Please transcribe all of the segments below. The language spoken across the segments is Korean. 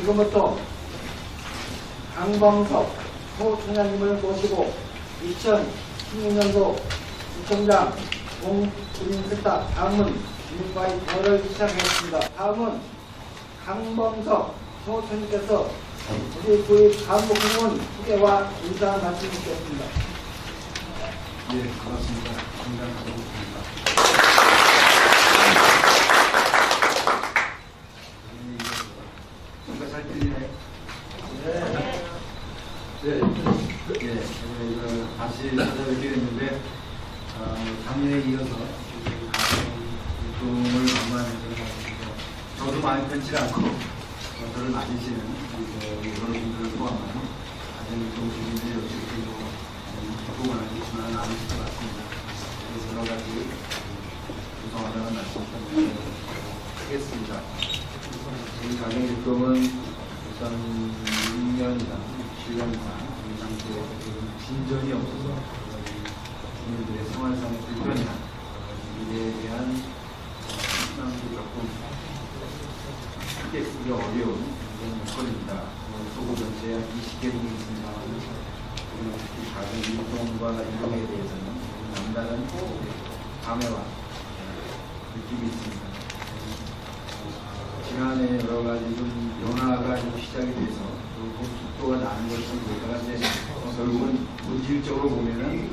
지금부터 강범석 소총장님을 모시고 2016년도 구청장 공주민센터 방문 주민과의 대화를 시작하겠습니다. 다음은 강범석 소총장님께서 우리 구의 간부공무원 후계와 인사 말씀 주시겠습니다. 네, 반갑습니다. 공장 강범석입니다. 뭔가 잘 들리나요? 네. 네, 다시 찾아뵙게 됐는데, 작년에 이어서 가정활동을 방문하면서 저도 많이 편치 않고, 저를 맞으시는 여러 분들을 포함한 가정활동 주민들이 어떻게 보고는 하지만 않으실 것 같습니다. 그래서 여러 가지 죄송하다는 말씀 좀 하겠습니다. 이 가정활동은 우선 6년이나 7년 이상 이 상태에 진전이 없어서 주민들의 생활상의 불편이나 미래에 대한 희망도 조금 크게 쓰기 어려운 그런 여건입니다. 소고 전체에 20개국이 있습니다. 특히 가정 일동과 이동에 대해서는 남다른 감회와 느낌이 있습니다. 지난해 여러 가지 좀 변화가 좀 시작이 돼서 속도가 나는 것을 보다가 이제 결국은 본질적으로 보면은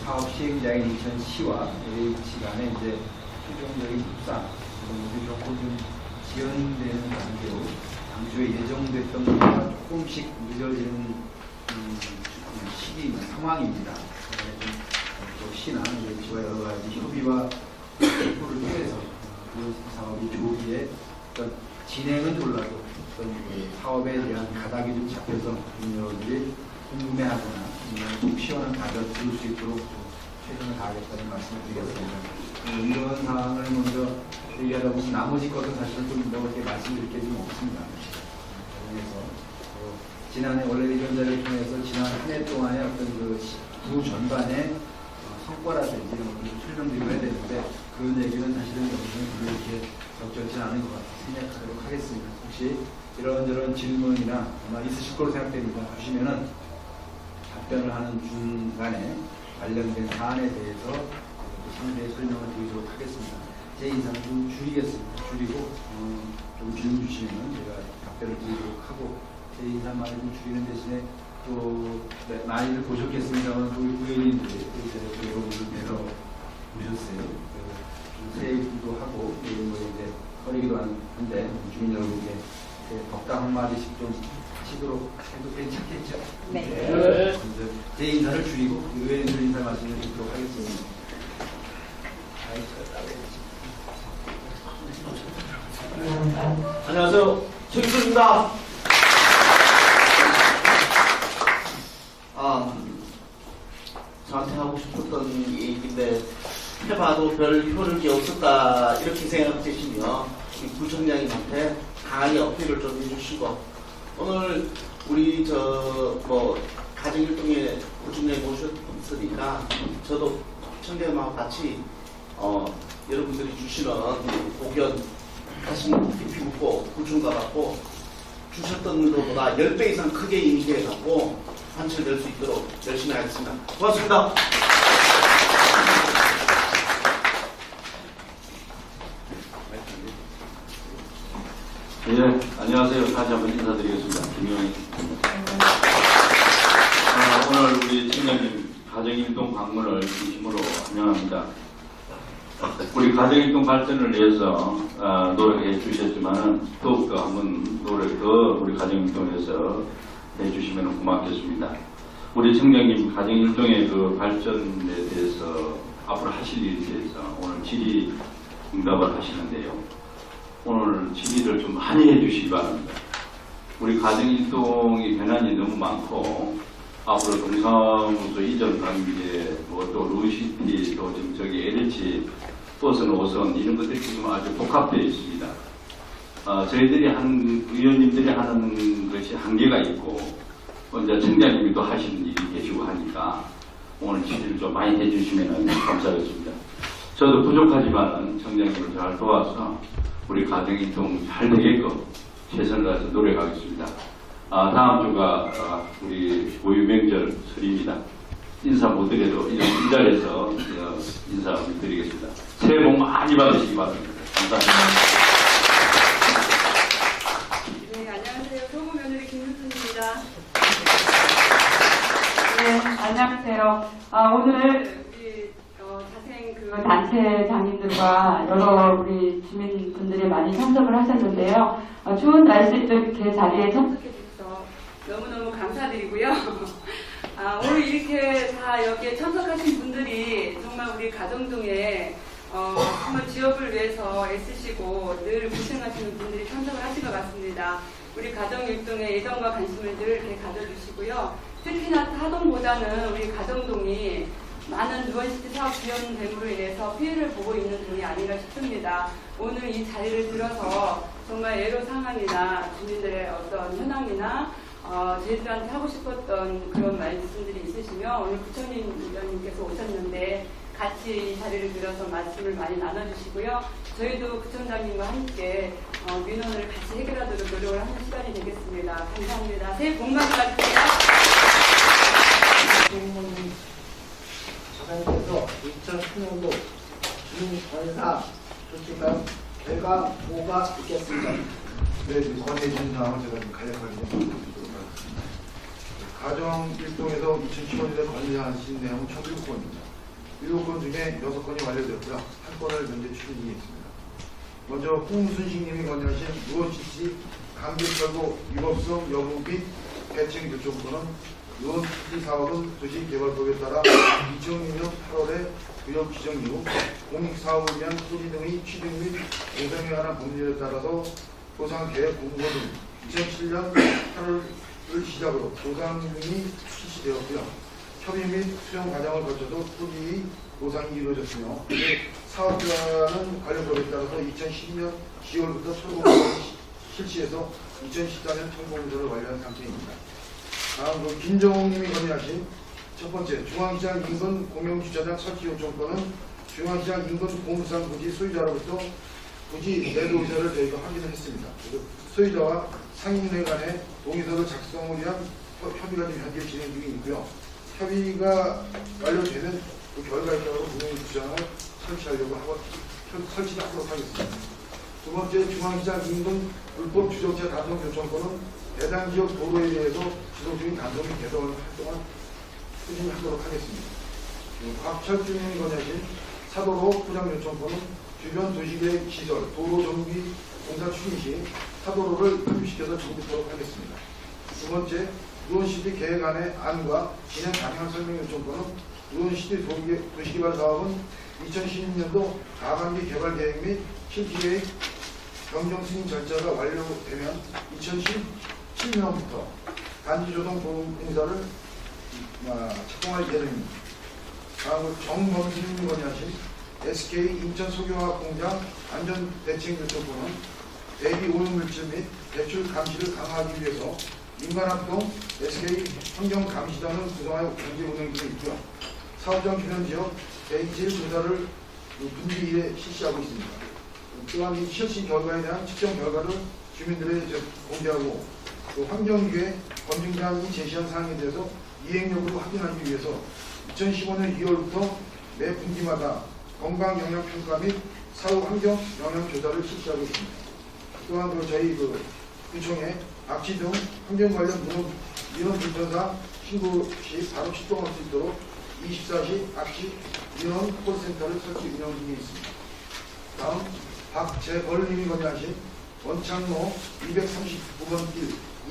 사업 시행자인 인천시와 LH 간의 이제 최종적인 협상 이런 조금 좀 지연되는 단계로 당초에 예정됐던 것보다 조금씩 늦어지는 시기 상황입니다. 또 시나 LH와 여러 가지 협의와 협조를 통해서 그 사업이 조기에 어떤 진행은 몰라도 어떤 사업에 대한 가닥이 좀 잡혀서 국민들이 궁금해하거나 좀 시원한 답을 들을 수 있도록 최선을 다하겠다는 말씀을 드리겠습니다. 이런 사항을 먼저 얘기하다 보면 나머지 것은 사실은 좀 더 이렇게 말씀드릴 게 좀 없습니다. 그래서 지난해 원래 이런 자리를 통해서 지난 한 해 동안의 어떤 그 전반의 성과라든지 이런 것들을 좀 설명드리고 해야 되는데 그런 얘기는 사실은 여기서는 별로 이렇게 적절치 않은 것 같아서 생략하도록 하겠습니다. 혹시 이런저런 질문이나 아마 있으실 거로 생각됩니다. 주시면은 답변을 하는 중간에 관련된 사안에 대해서 상세히 설명을 드리도록 하겠습니다. 제 인사는 좀 줄이겠습니다. 줄이고 좀 질문 주시면 제가 답변을 드리도록 하고 제 인사말을 좀 줄이는 대신에 또 많이들 보셨겠습니다만 우리 구의원님들이 이제 여러분들 뵈러 오셨어요. 새해 기도 하고 이런 거 이제 거리기도 한데 주민 여러분께 덕담 한마디씩 좀 치도록 해도 괜찮겠죠? 네. 제 인사를 줄이고 의원님들 인사 말씀을 드리도록 하겠습니다. 안녕하세요. 최기수입니다. 저한테 하고 싶었던 얘기인데 해봐도 별 효력이 없었다 이렇게 생각되시면 구청장님한테 강하게 어필을 좀 해주시고 오늘 우리 가정일동에 구청장님 오셨으니까 저도 청장님하고 같이 여러분들이 주시는 고견 가슴 깊이 묻고 구청 가갖고 주셨던 것보다 10배 이상 크게 인지해갖고 환치를 낼 수 있도록 열심히 하겠습니다. 고맙습니다. 네, 안녕하세요. 다시 한번 인사드리겠습니다. 김용희입니다. 오늘 우리 청장님 가정일동 방문을 진심으로 환영합니다. 우리 가정일동 발전을 위해서 노력해 주셨지만 더욱더 한번 노력 더 우리 가정일동에서 해주시면 고맙겠습니다. 우리 청장님 가정일동의 그 발전에 대해서 앞으로 하실 일에 대해서 오늘 질의 응답을 하시는데요. 오늘 질의를 좀 많이 해주시기 바랍니다. 우리 가정일동의 변환이 너무 많고 앞으로 동사무소 이전 단계, 또 루시티, 또 저기 LH 버스 노선 이런 것들이 지금 아주 복합되어 있습니다. 저희들이 의원님들이 하는 것이 한계가 있고 이제 청장님이 또 하시는 일이 계시고 하니까 오늘 질의를 좀 많이 해주시면 감사하겠습니다. 저도 부족하지만 청장님을 잘 도와서 우리 가정일동 잘 되게끔 최선을 다해서 노력하겠습니다. 다음 주가 우리 고유 명절 설입니다. 인사 못 드려도 이 자리에서 인사 드리겠습니다. 새해 복 많이 받으시기 바랍니다. 감사합니다. 네, 안녕하세요. 소금 며느리 김윤순입니다. 네, 안녕하세요. 오늘 우리 자생 그 단체 장인들과 여러 우리 주민분들이 많이 참석을 하셨는데요. 추운 날씨에도 이렇게 자리에 참석해 주셔서 너무너무 감사드리고요. 오늘 이렇게 다 여기에 참석하신 분들이 정말 우리 가정동에 정말 지역을 위해서 애쓰시고 늘 고생하시는 분들이 참석을 하신 것 같습니다. 우리 가정일동에 애정과 관심을 늘 이렇게 가져주시고요. 특히나 타동보다는 우리 가정동이 많은 누원시티 사업 지연됨으로 인해서 피해를 보고 있는 동이 아닌가 싶습니다. 오늘 이 자리를 들어서 정말 애로사항이나 주민들의 어떤 현황이나 저희들한테 하고 싶었던 그런 말씀들이 있으시면 오늘 부처님 위원님께서 오셨는데 같이 이 자리를 들어서 말씀을 많이 나눠주시고요. 저희도 구청장님과 함께 민원을 같이 해결하도록 노력을 하는 시간이 되겠습니다. 감사합니다. 새해 복 많이 받으세요. 차관님께서 2010년도 주민권사 조치가 결과 뭐가 있겠습니까? 네, 권해 주신 사항을 제가 좀 간략하게 말씀드리도록 하겠습니다. 가정일동에서 2015년에 관리하신 내용은 총 7건입니다. 7건 중에 6건이 완료되었고요. 1건을 현재 추진 중에 있습니다. 먼저 홍순식님이 관리하신 누원시티 감귤철도 위법성 여부 및 배칭 교통권은 누원시티 사업은 도시개발법에 따라 2006년 8월에 구역 지정 이후 공익사업을 위한 토지 등의 취득 및 공사에 관한 법률에 따라서 보상계획 공고 등 2007년 8월을 시작으로 보상이 실시되었고요. 협의 및 수용 과정을 거쳐서 토지의 보상이 이루어졌으며 사업자는 관련법에 따라서 2012년 10월부터 철거를 실시해서 2014년 통보공사를 완료한 상태입니다. 다음 김정욱님이 건의하신 첫 번째 중앙시장 인근 공영주차장 설치 요청권은 중앙시장 인근 공무상 부지 소유자로부터 부지 내도 의사를 저희가 확인을 했습니다. 소유자와 상인회 간에 동의서를 작성을 위한 협의가 지금 현재 진행 중에 있고요. 협의가 완료되면 그 결과에 따라 공영주차장을 설치하려고 하고 설치를 하도록 하겠습니다. 두 번째 중앙시장 인근 불법 주정차 단속 요청권은 해당 지역 도로에 대해서 지속 중인 단속 및 개선 활동을 추진하도록 하겠습니다. 곽철준님이 건의하신 사도로 포장 요청권은 주변 도시계획 시설, 도로 정비 공사 추진 시 사도로를 편입시켜서 정비토록 하겠습니다. 두 번째, 누원시티 계획안의 안과 진행 방향 설명 요청권은 누원시티 도시개발 사업은 2016년도 하반기 개발 계획 및 실기계획 변경 승인 절차가 완료되면 2017년부터 단지조성 공사를 착공할 예정입니다. 다음으로 정범진님이 건의하신 SK 인천 소규화 공장 안전 대책 요청권은 대기 오염물질 및 배출 감시를 강화하기 위해서 민간합동 SK 환경감시단을 구성하여 경제 운영 중에 있고요. 사업장 주변 지역 대기질 조사를 분기 1회 실시하고 있습니다. 또한 이 실시 결과에 대한 측정 결과를 주민들에게 공개하고 또 환경위에 검증장이 제시한 사항에 대해서 이행 여부를 확인하기 위해서 2015년 2월부터 매 분기마다 건강영향평가 및 사후 환경 영향조사를 실시하고 있습니다. 또한 저희 구청에 악취 등 환경 관련 민원 불편사 신고 시 바로 출동할 수 있도록 24시 악취 민원 콜센터를 설치 운영 중에 있습니다. 다음 박재벌님이 건의하신 원창로 239번 길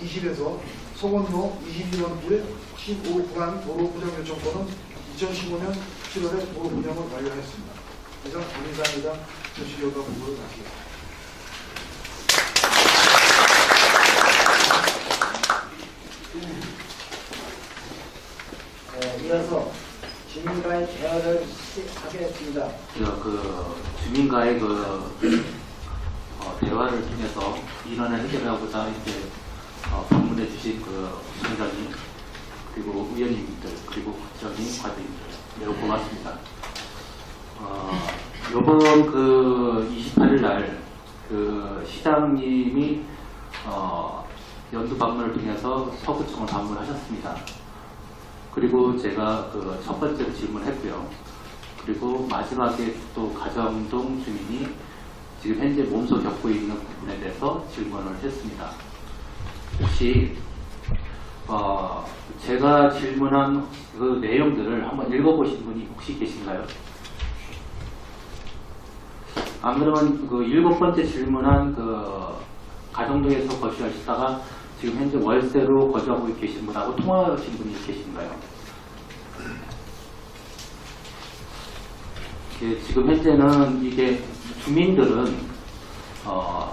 20에서 서원로 22번 길 15 구간 도로 포장 요청권은 2015년 7월에 도로 운영을 완료했습니다. 이상 감사합니다. 조시교가 공부를 마치겠습니다. 이어서 주민과의 대화를 시작하겠습니다. 주민과의 대화를 통해서 민원을 해결하고자 이제 방문해 주신 시장님 그리고 의원님들 그리고 국장님 과장님들 매우 고맙습니다. 이번 28일 날 시장님이 연두 방문을 통해서 서구청을 방문하셨습니다. 그리고 제가 그 첫 번째로 질문했고요. 그리고 마지막에 또 가정동 주민이 지금 현재 몸소 겪고 있는 부분에 대해서 질문을 했습니다. 혹시 제가 질문한 그 내용들을 한번 읽어보신 분이 혹시 계신가요? 안 그러면 그 7번째 질문한 그 가정동에서 거주하시다가 지금 현재 월세로 거주하고 계신 분하고 통화하신 분이 계신가요? 예, 지금 현재는 이게 주민들은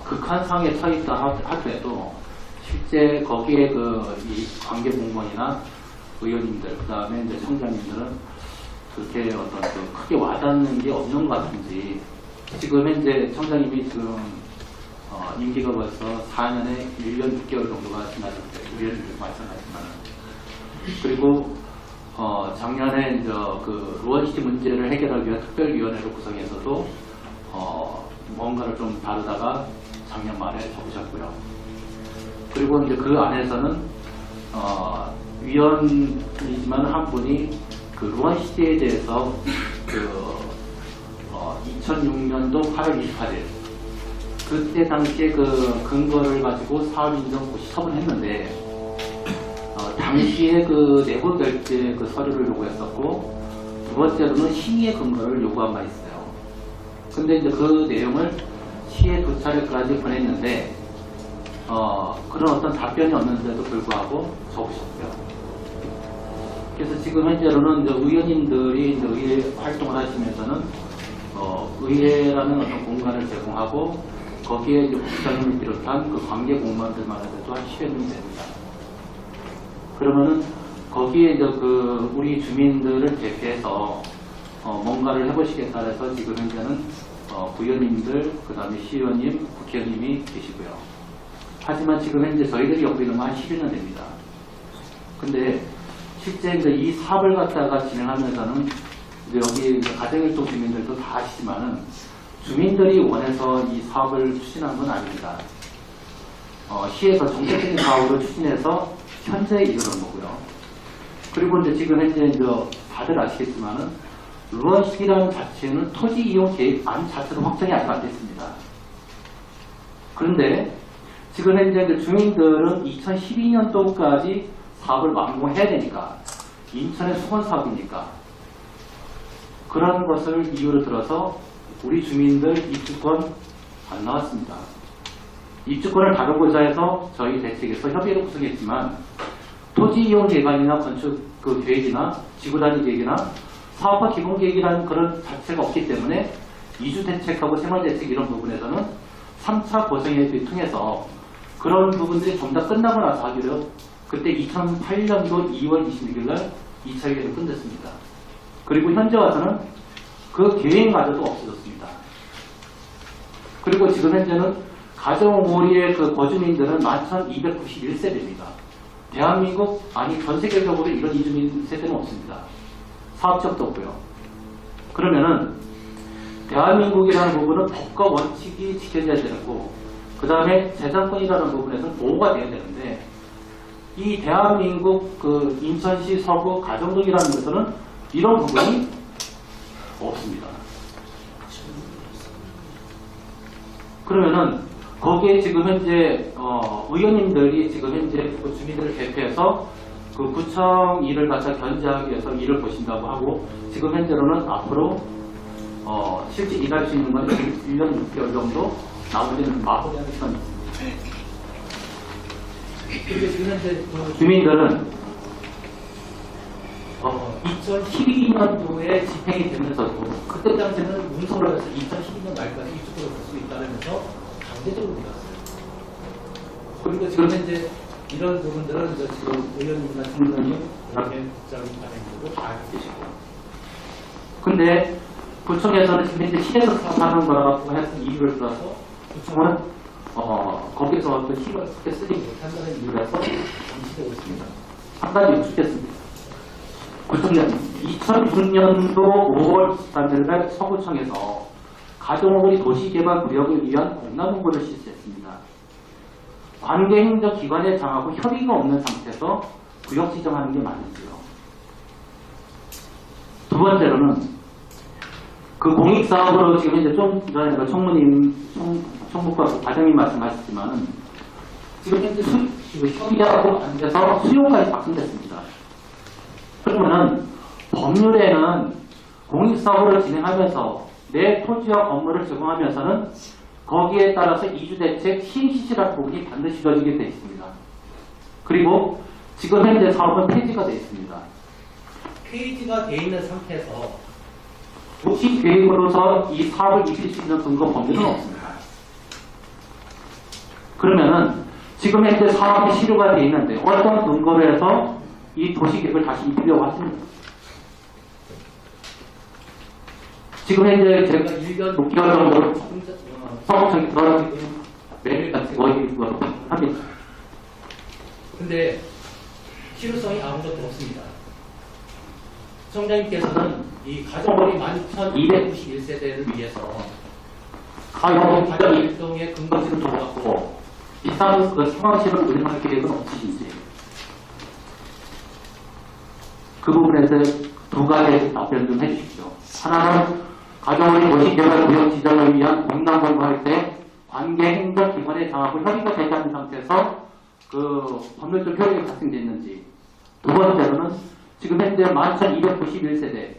극한 상황에 처했다 하더라도 실제 거기에 이 관계 공무원이나 의원님들, 그 다음에 이제 청장님들은 그렇게 어떤 크게 와닿는 게 없는 것 같은지, 지금 현재 청장님이 지금 임기가 벌써 4년에 1년 6개월 정도가 지나셨어요. 의원님들 마찬가지지만. 그리고 작년에 이제 그 루원시티 문제를 해결하기 위한 특별위원회를 구성해서도 뭔가를 좀 다루다가 작년 말에 접으셨고요. 그리고 이제 그 안에서는 위원이지만 한 분이 그 루원시티에 대해서 2006년도 8월 28일 그때 당시에 그 근거를 가지고 사업인정 시청을 했는데 당시에 그 내부 결제 그 서류를 요구했었고, 두 번째로는 시의 근거를 요구한 바 있어요. 근데 이제 그 내용을 시에 2차례까지 보냈는데 그런 어떤 답변이 없는데도 불구하고 적으셨고요. 그래서 지금 현재로는 이제 의원님들이 이제 의회 활동을 하시면서는 의회라는 어떤 공간을 제공하고 거기에 이제 국장님을 비롯한 그 관계 공무원들만 해도 한 10여 명 됩니다. 그러면은 거기에 이제 그 우리 주민들을 대표해서 뭔가를 해보시겠다 해서 지금 현재는 부의원님들, 그 다음에 시의원님, 국회의원님이 계시고요. 하지만 지금 현재 저희들이 여기 있는 건 한 11년 됩니다. 근데 실제 이제 이 사업을 갖다가 진행하면서는 이제 여기 가정일동 주민들도 다 아시지만은 주민들이 원해서 이 사업을 추진한 건 아닙니다. 시에서 정책적인 사업으로 추진해서 현재 이르는 거고요. 그리고 이제 지금 현재 이제 다들 아시겠지만은 루원시티라는 자체는 토지 이용 계획안 자체도 확정이 아직 안 됐습니다. 그런데 지금 현재 이제 주민들은 2012년도까지 사업을 완공해야 되니까, 인천의 수건 사업이니까 그런 것을 이유로 들어서 우리 주민들 입주권 안 나왔습니다. 입주권을 다루고자 해서 저희 대책에서 협의를 구성했지만 토지 이용 계획안이나 건축 그 계획이나 지구단위 계획이나 사업화 기본 계획이라는 그런 자체가 없기 때문에 이주 대책하고 생활 대책 이런 부분에서는 3차 보정회의를 통해서 그런 부분들이 전부 다 끝나고 나서 하기로 그때 2008년도 2월 26일 날 2차 회의를 끝냈습니다. 그리고 현재 와서는 그 계획마저도 없어졌습니다. 그리고 지금 현재는 가정오리의 그 거주민들은 11,291세대입니다. 대한민국, 아니 전 세계적으로 이런 이주민 세대는 없습니다. 사업적도 없고요. 그러면은 대한민국이라는 부분은 법과 원칙이 지켜져야 되고, 그 다음에 재산권이라는 부분에서는 보호가 돼야 되는데, 이 대한민국 그 인천시 서구 가정동이라는 것은 이런 부분이 없습니다. 그러면은 거기에 지금 현재 의원님들이 지금 현재 그 주민들을 대표해서 그 구청 일을 갖다 견제하기 위해서 일을 보신다고 하고, 지금 현재로는 앞으로 실제 일할 수 있는 건 1년 6개월 정도, 나머지는 마무리하는 시간이 있습니다. 근데 지금 현재 주민들은 2012년도에 집행이 되면서도 그때 당시에는 문서로 해서 2012년 말까지 입주권을 볼 수 있다면서 강제적으로 밀었어요. 그리고 지금 현재 이런 부분들은 이제 지금 의원님이나 총장님, 그다음에 국장님, 단행들도 다 알고 계시고. 근데 구청에서는 지금 현재 시에서 사업하는 거라고 해서 이유를 들어서 구청은 거기서 어떤 힘을 크게 쓰지 못한다는 이유라서 정치되고 있습니다. 한 가지 여쭙겠습니다. 구청장 2006년도 5월 13일 날 서구청에서 가정오리 도시개발구역을 위한 공납문구를 실시했습니다. 관계행정 기관의 장하고 협의가 없는 상태에서 구역 지정하는 게 맞는지요. 두 번째로는 그 공익사업으로 지금 이제 좀 전에 그 총무과 과장님 말씀하셨지만은 지금 현재 협의하고 안 돼서 수요까지 확정됐습니다. 그러면은 법률에는 공익사업을 진행하면서 내 토지와 건물을 제공하면서는 거기에 따라서 이주대책 시행시시라는 부분이 반드시 이루어지게 되어 있습니다. 그리고 지금 현재 사업은 폐지가 되어 있습니다. 폐지가 되어 있는 상태에서 도시계획으로서 이 사업을 이끌 수 있는 근거 법률은 없습니다. 그러면은 지금 현재 사업이 시료가 되어 있는데 어떤 근거로 해서 이 도시계획을 다시 입히려고 하십니까? 지금 현재 제가 1년 6개월 정도 사업청에 들어가기 때문에 매일같이 거의 합니다. 근데 실효성이 아무것도 없습니다. 청장님께서는 이 가정거리 11,291세대를 위해서 가정 일동의 근거지를 줘갖고 비싼 그 상황실을 운영할 계획은 없으신지 그 부분에 대해서 두 가지 답변 좀 해주십시오. 하나는 가정거리 도시개발구역 지정을 위한 공단 공부할 때 관계행정기관의 장하고 협의가 되지 않은 상태에서 그 법률적 효력이 발생됐는지, 두 번째로는 지금 현재 11,291세대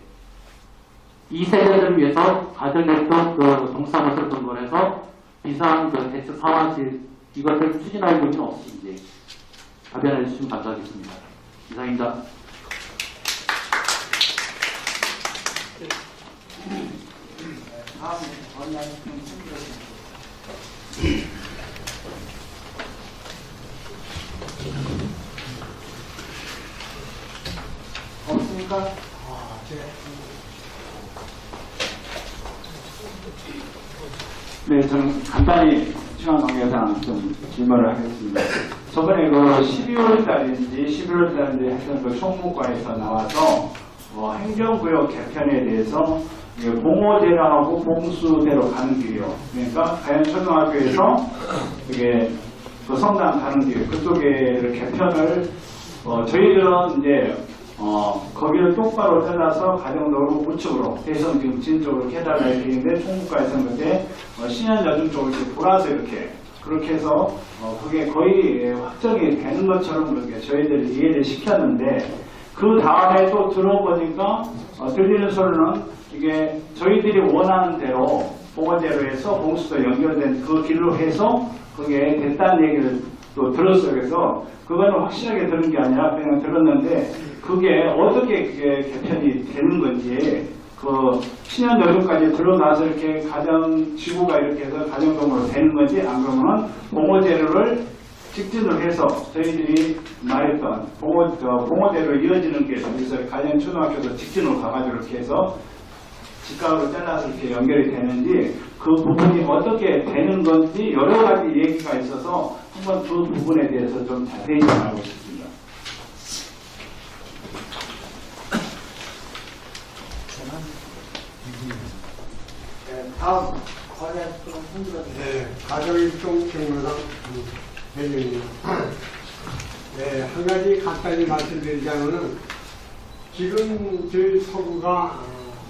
이 세대들을 위해서 가정일동 그 동사무소를 근거로 해서 비상 그 대책 상황실 이것을 추진할 의미는 없으신지 답변해 주시면 감사하겠습니다. 이상입니다. 다음 원장님 손들어주세요. 없습니까? 네, 저는 간단히 중앙관계상 좀 질문을 하겠습니다. 저번에 그 12월 달인지 11월 달인지 했던 그 총무과에서 나와서 행정구역 개편에 대해서 봉오대로하고 봉수대로 가는 길이요. 그러니까 가연초등학교에서 이게 그 성당 가는 길 그쪽에를 개편을 저희들은 이제 거기를 똑바로 잘라서 가정도로 우측으로 대성 지금 진쪽으로 해달라 이렇게 했는데 총무과에서는 그때 신현여중 쪽을 이렇게 돌아서 이렇게 그렇게 해서 그게 거의 확정이 되는 것처럼 그렇게 저희들이 이해를 시켰는데 그 다음에 또 들어보니까 들리는 소리는 이게 저희들이 원하는 대로 봉어대로에서 봉수도 연결된 그 길로 해서 그게 됐다는 얘기를 또 들었어요. 그래서 그거는 확실하게 들은 게 아니라 그냥 들었는데 그게 어떻게 그게 개편이 되는 건지 그 신현여중까지 들어가서 이렇게 가정 지구가 이렇게 해서 가정동으로 되는 건지 안 그러면은 봉어대로를 직진을 해서 저희들이 말했던 봉어대로 이어지는 게 여기서 가정초등학교도 직진으로 가가지고 이렇게 해서 직각으로 잘라서 이렇게 연결이 되는지 그 부분이 어떻게 되는 건지 여러 가지 얘기가 있어서 한번 그 부분에 대해서 좀 자세히 좀 알고 싶습니다. 네, 다음 권해서 손들어주세요. 네, 가정일동 경로당 대변입니다. 네, 한 가지 간단히 말씀드리자면은 지금 저희 서구가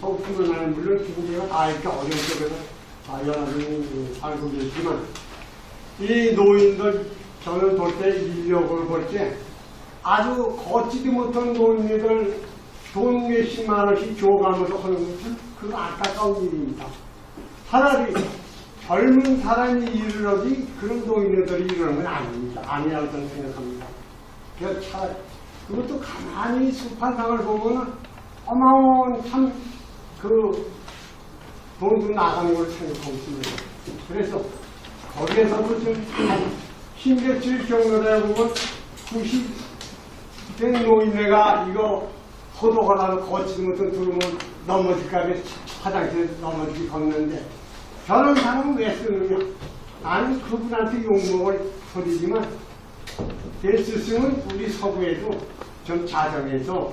서구뿐만 물론 중국가 다 이렇게 어려운 쪽에서 여러분이 살고 계시지만 이 노인들 저는 볼 때 인력을 볼 때 아주 걷지도 못한 노인들 돈 몇십만 원씩 줘가면서 하는 것은 그 안타까운 일입니다. 차라리 젊은 사람이 일을 하지 그런 노인들이 이러는 건 아닙니다. 아니라고 저는 생각합니다. 그래서 차라리 그것도 가만히 수판상을 보면은 어마어마한 참 돈도 나가는 걸 생각하고 있습니다. 그래서 거기에서도 좀 신경질 경로에 보면 90된 노인네가 이거 호도가라도 거치지 못한 들으면 넘어질까봐 화장실에 넘어지기 걷는데 저런 사람은 왜 쓰느냐? 나는 그분한테 욕먹을 소리지만 대스승은 우리 서구에도 좀 자정해서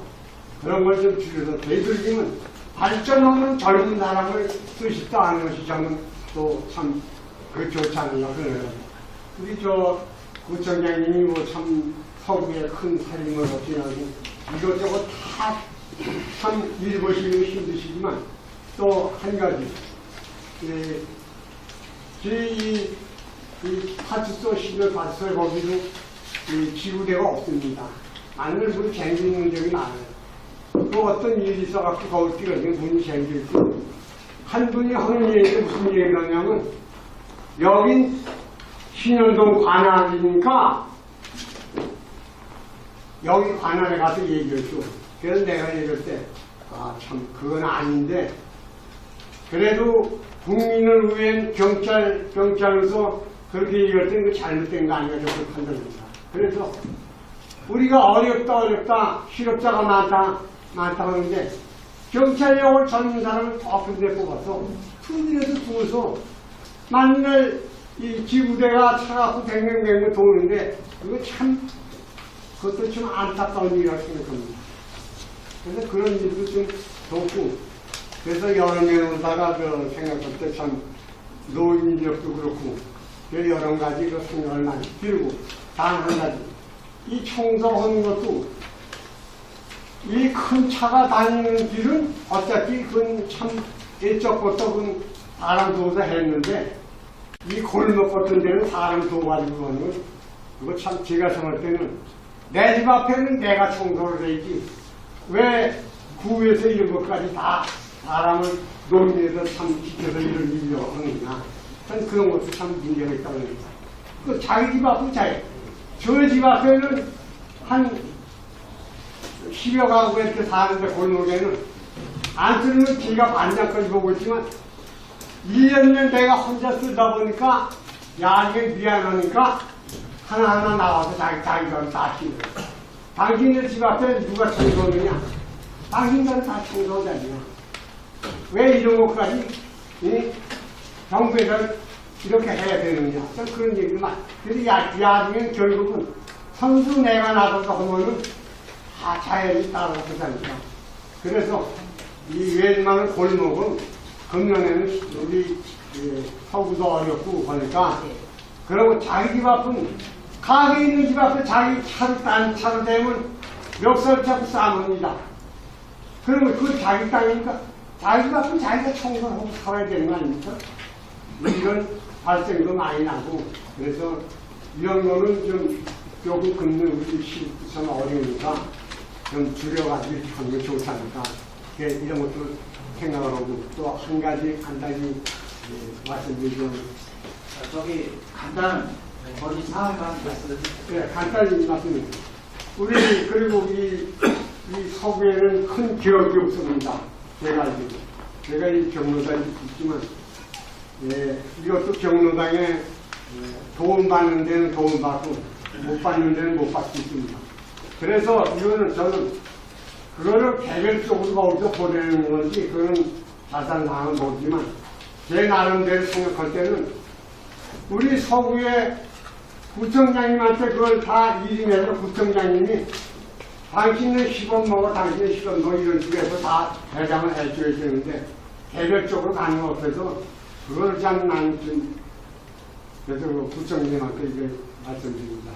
그런 걸 좀 줄여서 되돌리면 발전 없는 젊은 사람을 쓰시도 않은 것이 저는 또 참 그 좋지 않은가 그러는 우리 구청장님이 뭐 참 서구에 큰 살림을 없이하고 이것저것 다 참 일 보시면 힘드시지만 또 한 가지 이 파출소 시설 파출소에 거기도 지구대가 없습니다. 많은 분이 쟁기는 적이 많아요. 또 어떤 일이 있어갖고 거기 뛰어지면 문이 쟁기고 한 분이 하는 얘기가 무슨 얘기를 하냐면 여긴 신현동 관할이니까 여기 관할에 가서 얘기했죠. 그래서 내가 얘기할 때 참 그건 아닌데 그래도 국민을 위한 경찰로서 그렇게 얘기할 때는 잘못된 거 아니냐 저렇게 판단합니다. 그래서 우리가 어렵다 실업자가 많다 하는데 경찰력을 젊은 사람을 더 큰데 뽑아서 투들에서 두어서 만날 이 지구대가 차갖고 뱅뱅뱅뱅 도는데 이거 참 그것도 좀 안타까운 일이라고 생각합니다. 그래서 그런 일도 좀 좋고 그래서 여러 명에다가 생각할 때 참 노인력도 그렇고 여러 가지 생각을 많이 들고 단 한 가지 이 청소하는 것도 이 큰 차가 다니는 길은 어차피 그건 참 일적부터 그건 사람 도서 했는데 이 골목 같은 데는 사람 도와가지고 하는 건 그거 참 제가 생각할 때는 내 집 앞에는 내가 청소를 해야지 왜 구에서 이런 것까지 다 사람을 논의해서 참 지켜서 이런 일을 하느냐 전 그런 것도 참 문제가 있다고 합니다. 그 자기 집 앞은 저 집 앞에는 한 10여 가구가 이렇게 사는데 골목에는 안 쓰는 지가 반장까지 보고 있지만 1년면 내가 혼자 쓰다 보니까 야 이게 미안하니까 하나하나 나와서 자기가 다 치는 거야. 당신네 집 앞에 누가 청소하느냐? 당신들은 다 청소하잖냐? 왜 이런 것까지 정부에서 이렇게 해야 되느냐? 그런 얘기를 많이. 그래서 야중엔 결국은 선수 내가 나서서 하면은 다 자연이 따라오자니까. 그래서 이 웬만한 골목은 금년에는 우리 서구도 어렵고 그러니까 그리고 자기 집 앞은 가게 있는 집 앞에 자기 차로 대면 멱살 잡고 싸웁니다. 그러면 그 자기 땅이니까 자기 집 앞은 자기가 청소를 하고 살아야 되는 거 아닙니까? 이런 발생도 많이 나고 그래서 이런 거는 좀 조금 긁는 우리 시선 어려우니까 좀 줄여가지고 이렇게 하는 게 좋지 않을까. 이런 것도 생각을 하고 또 한 가지 간단히 말씀드리면 저기 간단한 거리 상황만 말씀드릴게요. 네, 간단히 말씀드립니다. 우리 그리고 이 서구에는 큰 기업이 없습니다. 제가 알기로. 제가 이 경로당이 있지만 이것도 경로당에 도움 받는 데는 도움 받고 못 받는 데는 못 받고 있습니다. 그래서 이거는 저는 그거를 개별적으로 거기서 보내는 건지 그건 자산상은 모르지만 제 나름대로 생각할 때는 우리 서구의 구청장님한테 그걸 다 일임해서 구청장님이 당신은 10원 먹어 당신은 10원 먹어 이런 식으로 해서 다 대장을 해줘야 되는데 개별적으로 가는 것 같아서 그걸 참 나는 좀 그래서 구청장님한테 이제 말씀드립니다.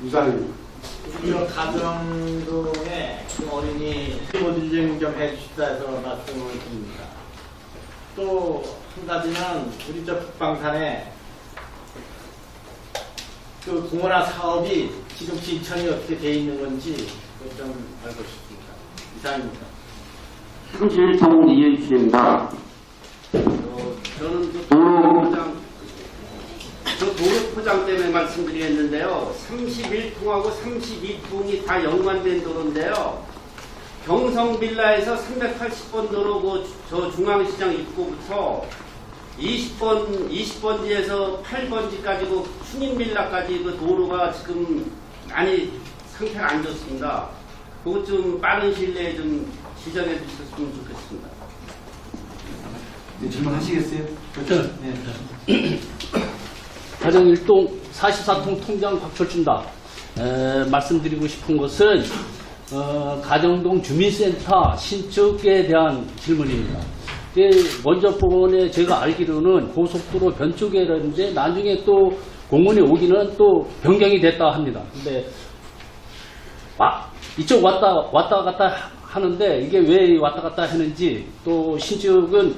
이상입니다. 우리 가정동에 어린이 모델링 좀 해주시다 해서 말씀을 드립니다. 또 한 가지는 우리 저 북방산에 그 공원화 사업이 지금 진천이 어떻게 돼 있는 건지 좀 알고 싶습니다. 이상입니다. 신실통 이은씨입니다. 저는 도로 포장 때문에 말씀드리겠는데요. 31통하고 32통이 다 연관된 도로인데요. 경성빌라에서 380번 도로 저 중앙시장 입구부터 20번지에서 8번지까지 그 춘인빌라까지 그 도로가 지금 많이 상태가 안 좋습니다. 그것 좀 빠른 시일 내에 좀 지정해 주셨으면 좋겠습니다. 네, 질문하시겠어요? 그렇죠. 네. 가정일동 44통 통장 박철준다. 말씀드리고 싶은 것은 가정동 주민센터 신축에 대한 질문입니다. 먼저 부분에 제가 알기로는 고속도로 변쪽이라는데 나중에 또 공문이 오기는 또 변경이 됐다 합니다. 근데 이쪽 왔다 갔다 하는데 이게 왜 왔다 갔다 하는지 또 신축은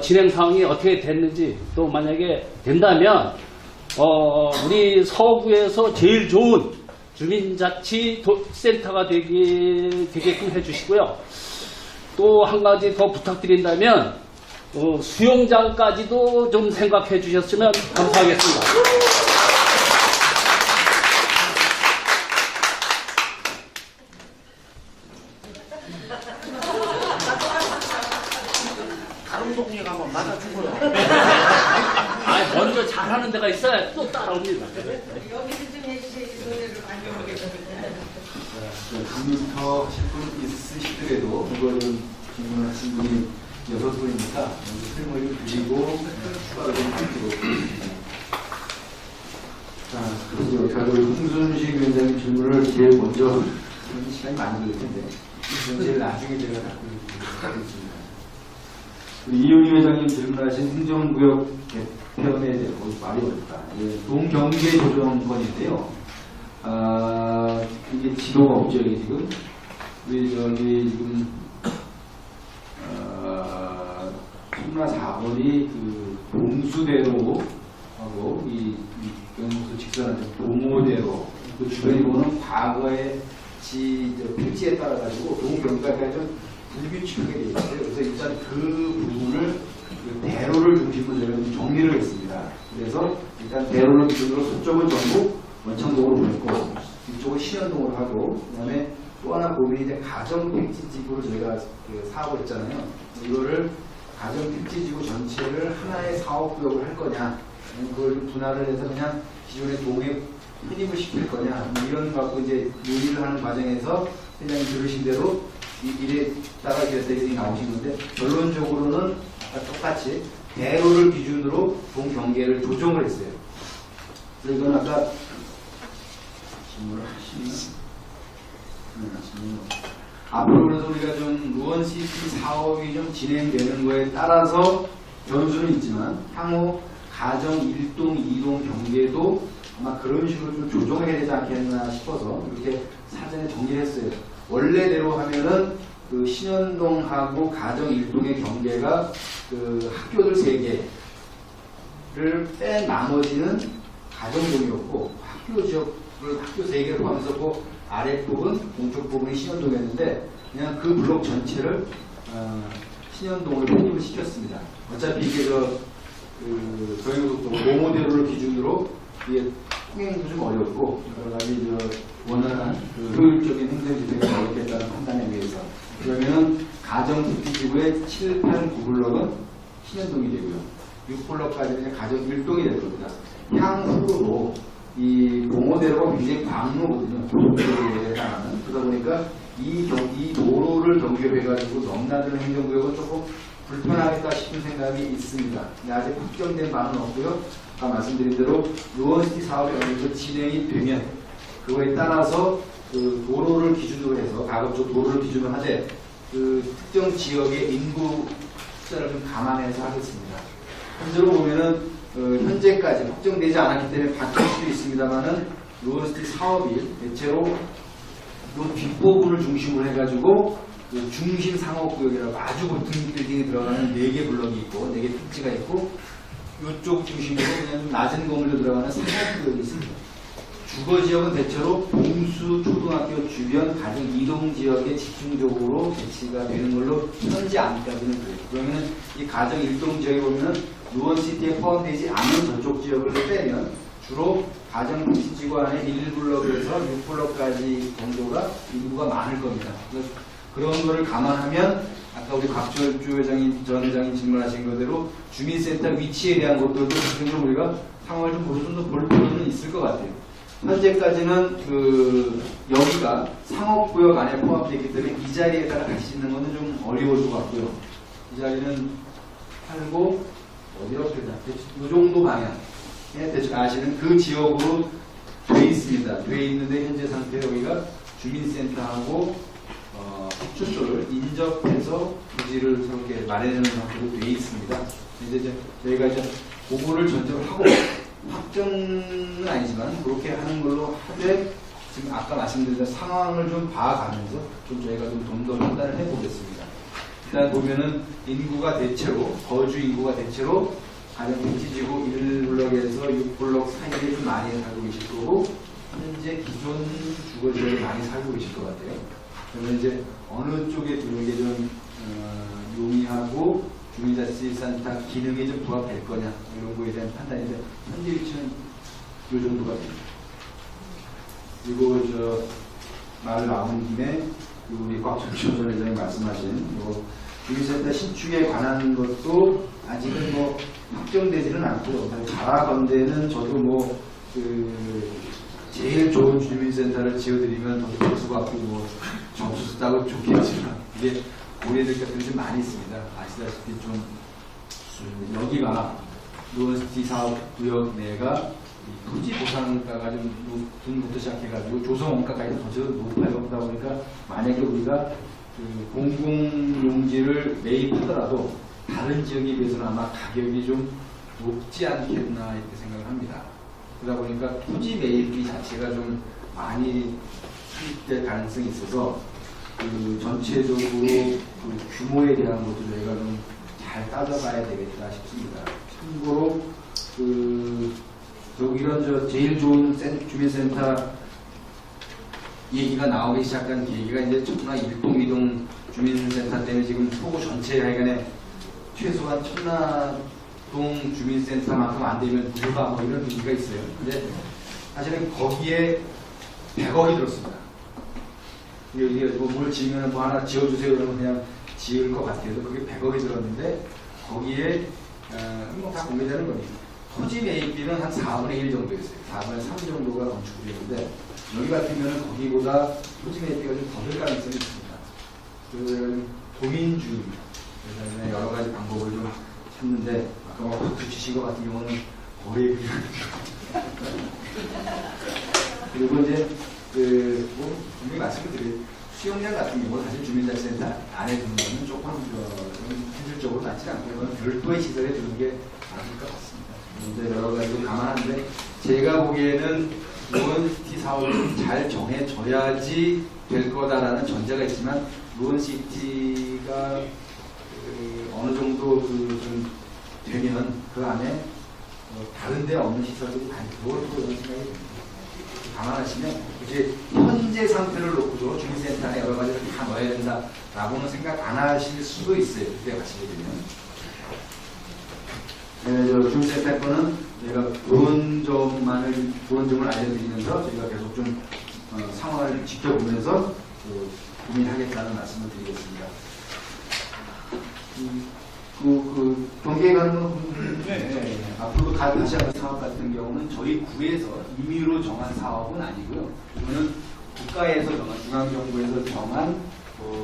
진행 상황이 어떻게 됐는지 또 만약에 된다면 우리 서구에서 제일 좋은 주민자치센터가 되게끔 해주시고요. 또 한 가지 더 부탁드린다면 수영장까지도 좀 생각해 주셨으면 감사하겠습니다. 다른 동네 가면 맞아주고요. 먼저 잘하는 데가 있어야 또 따라옵니다. 여기서 좀 해주세요. 이 노래를 많이 모르겠습니다. 컴퓨터 하실 분 있으시더라도 이거는 질문하신 분이 6분이니까 설명을 드리고 추가로 좀 드리고 자, 그래서 우리 홍순식 위원장님 질문을 제일 먼저 하는 시간이 많이 걸릴 텐데 제일 나중에 제가 답변을 드리겠습니다. 이윤희 회장님 질문하신 행정구역 개편에 대해 말이 어렵다. 동경계 조정권인데요. 이게 지도가 없죠, 이게 지금. 우리 지금 청라 4번이 그 봉수대로 하고 이 경북도 직선한테 동호대로 그 주변에 보면 과거의 필지에 따라 가지고 동경까지 좀 불규칙하게 되어 있어요. 그래서 일단 그 부분을 그 대로를 중심으로 저희가 좀 정리를 했습니다. 그래서 일단 대로를 기준으로 서쪽은 전부 원창동으로 보냈고 이쪽은 신현동으로 하고 그다음에 또 하나 고민이 이제 가정택지지구를 저희가 그 사업을 했잖아요. 이거를 가정택지지구 전체를 하나의 사업구역을 할 거냐, 그걸 분할을 해서 그냥 기존의 동에 편입을 시킬 거냐, 이런 갖고 이제 논의를 하는 과정에서 회장님 들으신 대로 일에 따라 결정이 나오신 건데 결론적으로는 아까 똑같이 대로를 기준으로 동 경계를 조정을 했어요. 그래서 이건 아까 질문을 하시면 앞으로 그래서 우리가 좀 루원시티 사업이 좀 진행되는 거에 따라서 변수는 있지만 향후 가정 1동, 2동 경계도 아마 그런 식으로 좀 조정을 해야 되지 않겠나 싶어서 이렇게 사전에 정리를 했어요. 원래대로 하면은 그 신현동하고 가정 1동의 경계가 그 학교들 3개를 뺀 나머지는 가정동이었고 학교 지역을 학교 3개를 포함해서 그 아랫부분, 동쪽 부분이 신현동이었는데 그냥 그 블록 전체를 신현동으로 편입을 시켰습니다. 어차피 이게 그 경의고속도로 노모대로를 기준으로 이게 통행도 좀 어렵고 여러 가지 원활한 그 효율적인 행정지정이 어렵겠다는 판단에 의해서 그러면은 가정택지지구의 7, 8, 9블럭은 신현동이 되고요. 6블럭까지는 가정 1동이 될 겁니다. 향후로 이 봉호대로가 굉장히 광로거든요. 교통도로에 해당하는. 그러다 보니까 이 도로를 경계해가지고 넘나드는 행정구역은 조금 불편하겠다 싶은 생각이 있습니다. 근데 아직 확정된 바는 없고요. 아까 말씀드린 대로 루원시티 사업이 어느 정도 진행이 되면 그거에 따라서 그 도로를 기준으로 해서 가급적 도로를 기준으로 하되 그 특정 지역의 인구 숫자를 좀 감안해서 하겠습니다. 현재로 보면은 현재까지 확정되지 않았기 때문에 바뀔 수도 있습니다만은 루원시티 사업이 대체로 이 뒷부분을 중심으로 해가지고 그 중심 상업구역이라고 아주 고층 빌딩이 들어가는 4개 블럭이 있고 4개 필지가 있고 이쪽 중심으로 그냥 좀 낮은 건물로 들어가는 상업구역이 있습니다. 주거지역은 대체로 봉수 초등학교 주변 가정 이동 지역에 집중적으로 배치가 되는 걸로 현재 안까지는 그래요. 그러면은 이 가정 1동 지역에 보면은 루원시티에 포함되지 않은 저쪽 지역을 빼면 주로 가정 택지지구 안에 1블럭에서 6블럭까지 정도가 인구가 많을 겁니다. 그런 거를 감안하면 아까 우리 곽철주 회장님, 전 회장님 질문하신 거대로 주민센터 위치에 대한 것들도 지금 우리가 상황을 좀 보셔서 좀 더 볼 필요는 있을 것 같아요. 현재까지는 그 여기가 상업구역 안에 포함되기 때문에 이 자리에다가 다시 짓는 것은 좀 어려울 것 같고요. 이 자리는 팔고 어디로 되나 이 정도 방향 대충 아시는 그 지역으로 돼 있습니다. 돼 있는데 현재 상태 여기가 주민센터하고 축소를 인접해서 부지를 저렇게 마련하는 상태로 돼 있습니다. 이제 저희가 이제 그거를 전제로 하고 확정은 아니지만 그렇게 하는 걸로 하되 지금 아까 말씀드린 상황을 좀 봐가면서 좀 저희가 좀 더 판단을 해보겠습니다. 일단 보면은 인구가 대체로 거주 인구가 대체로 가장 복지지구 1블럭에서 6블럭 사이에 좀 많이 살고 계실 거고 현재 기존 주거지역에 많이 살고 계실 것 같아요. 그러면 이제 어느 쪽에 들어오게 좀 용이하고 주민자치센터 기능이 좀 부합될 거냐 이런 거에 대한 판단인데 현재 위치는 이 정도가 됩니다. 그리고 저 말 나온 김에 우리 곽철춘 소장님 말씀하신 주민센터 신축에 관한 것도 아직은 뭐 확정되지는 않고요. 바라건대는 저도 제일 좋은 주민센터를 지어드리면 더 좋을 것 같고 점수 따고 좋겠지만 이게 고려될 것들이 좀 많이 있습니다. 아시다시피 좀 여기가 노원시티 사업 구역 내가 토지 보상가가 좀 높은 것부터 시작해가지고 조성 원가까지 더 높아요. 그러다 보니까 만약에 우리가 그 공공용지를 매입하더라도 다른 지역에 비해서는 아마 가격이 좀 높지 않겠나 이렇게 생각을 합니다. 그러다 보니까 토지 매입비 자체가 좀 많이 수입될 가능성이 있어서 그 전체적으로 그 규모에 대한 것도 저희가 좀 잘 따져봐야 되겠다 싶습니다. 참고로 이런 제일 좋은 주민센터 얘기가 나오기 시작한 계기가 이제 청라 1동, 2동 주민센터 때문에 지금 포구 전체 하여간에 최소한 청라동 주민센터만큼 안 되면 불가 뭐 이런 얘기가 있어요. 근데 사실은 거기에 100억이 들었습니다. 이게 뭘 지으면 뭐 하나 지어주세요 그러면 그냥 지을 것 같아서 그게 100억이 들었는데 거기에 뭐 다 공개되는 겁니다. 토지 매입비는 한 4분의 1 정도였어요. 4분의 3 정도가 건축비였는데 여기 같으면 거기보다 토지 매입비가 좀 더 들 가능성이 있습니다. 그 도민주의 그다음에 여러 가지 방법을 좀 찾는데 아까 뭐 주신 것 같은 경우는 거의 그리고 이제 분명히 말씀을 드려요. 수영장 같은 경우는 사실 주민자치센터 안에 두는 거는 조금 현실적으로 낫지 않고 별도의 시설에 두는 게 맞을 것 같습니다. 이제 여러 가지도 감안하는데 제가 보기에는 노원시티 사업을 잘 정해져야지 될 거다라는 전제가 있지만 노원시티가 어느 정도 좀 되면 그 안에 다른 데 없는 시설들이 많이 들어올 거라는 생각이 듭니다. 감안하시면 이제 현재 상태를 놓고도 주민센터 안에 여러 가지를 다 넣어야 된다라고는 생각 안 하실 수도 있어요. 그때 가시게 되면. 주민센터 거는 저희가 그런 점을 알려드리면서 저희가 계속 좀 상황을 지켜보면서 고민하겠다는 말씀을 드리겠습니다. 경계에 가는 건 앞으로도 다시 하는 사업 같은 경우는 저희 구에서 임의로 정한 사업은 아니고요. 이거는 국가에서 정한, 중앙정부에서 정한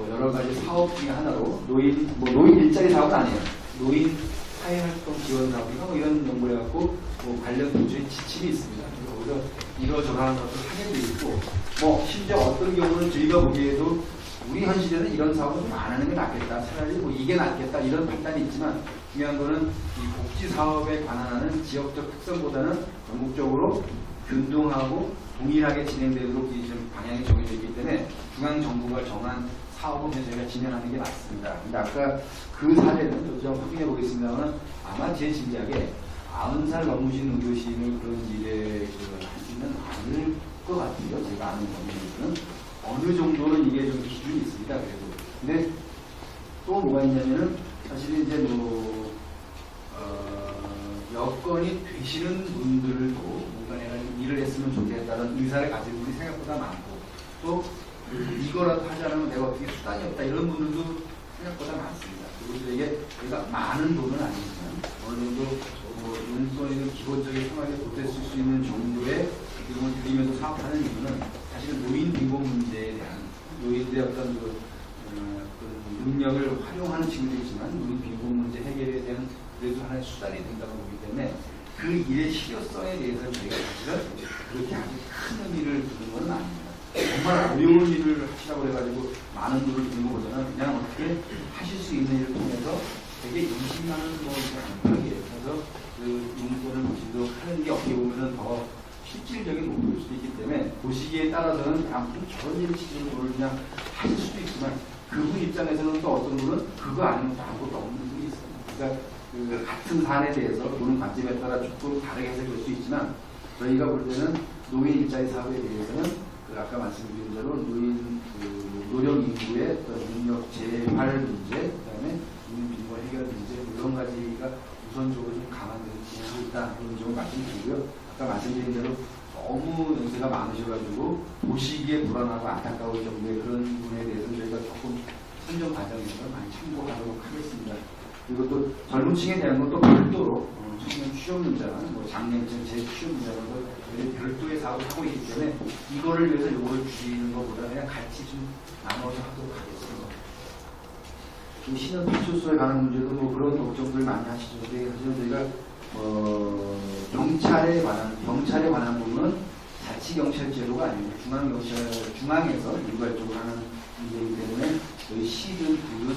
여러 가지 사업 중에 하나로 노인 일자리 사업은 아니에요. 노인 사회활동 지원 사업이나 이런 정보를 해갖고 관련 부처의 지침이 있습니다. 거기서 이러저러한 것을 하게 돼 있고 심지어 어떤 경우는 저희가 보기에도 우리 현 시대는 이런 사업은 좀 안 하는 게 낫겠다. 차라리 이게 낫겠다. 이런 판단이 있지만 중요한 거는 이 복지 사업에 관한하는 지역적 특성보다는 전국적으로 균등하고 동일하게 진행되도록 좀 방향이 정해져 있기 때문에 중앙 정부가 정한 사업은 저희가 진행하는 게 맞습니다. 근데 아까 그 사례는 좀 확인해 보겠습니다만 아마 제 짐작에 90살 넘으신 의료진을 그런 일에 하지는 않을 것 같아요. 제가 아는 범위에서는. 어느 정도는 이게 좀 기준이 있습니다. 그래도. 근데 또 뭐가 있냐면은 사실은 이제 여건이 되시는 분들도 뭔가 내가 일을 했으면 좋겠다는 의사를 가진 분이 생각보다 많고 또 이거라도 하지 않으면 내가 어떻게 수단이 없다 이런 분들도 생각보다 많습니다. 그리고 이게 우리가 많은 돈은 아니지만 어느 정도 용돈이든 기본적인 생활에 보탤 수 있는 정도의 비용을 들이면서 사업하는 이유는 사실은 노인 빈곤 문제에 대한 노인들의 어떤 능력을 활용하는 친구도 있지만 노인 빈곤 문제 해결에 대한 그래도 하나의 수단이 된다고 보기 때문에 그 일의 실효성에 대해서 저희가 사실은 그렇게 아주 큰 의미를 두는 건 아닙니다. 정말 어려운 일을 하시라고 해가지고 많은 돈을 드는 것보다는 그냥 어떻게 하실 수 있는 일을 통해서 되게 20만 원 뭐 이렇게 그래서 그 용돈을 보시도록 하는 게 어떻게 보면은 더 실질적인 목표일 수도 있기 때문에 보시기에 따라서는 아무튼 저런 일을 시키는 그냥 하실 수도 있지만 그분 입장에서는 또 어떤 분은 그거 아니면 아무것도 없는 분이 있어요. 그러니까 그 같은 사안에 대해서 보는 관점에 따라 조금 다르게 해석될 수 있지만 저희가 볼 때는 노인 일자리 사업에 대해서는 그 아까 말씀드린 대로 노인 그 노령 인구의 능력 재활 문제, 그다음에 노인 빈곤 해결 문제 이런 가지가 우선적으로 좀 감안되고 있다 이런 점을 말씀드리고요. 아까 말씀드린 대로 너무 연세가 많으셔가지고 보시기에 불안하고 안타까울 정도의 그런 부분에 대해서는 저희가 조금 선정 과정에서 많이 참고하도록 하겠습니다. 그리고 또 젊은 층에 대한 것도 별도로 청년 취업문자나 뭐 장년층 재취업문자라도 별도의 사업을 하고 있기 때문에 이거를 위해서 요거를 주시는 것보다 그냥 같이 좀 나눠서 하도록 하겠습니다. 이 신원 파출소에 관한 문제도 뭐 그런 걱정들 많이 하시죠. 근데 사실 저희가 경찰에 관한 부분은 자치경찰제도가 아니고 중앙에서 일괄적으로 하는 문제이기 때문에 저희 시든 구든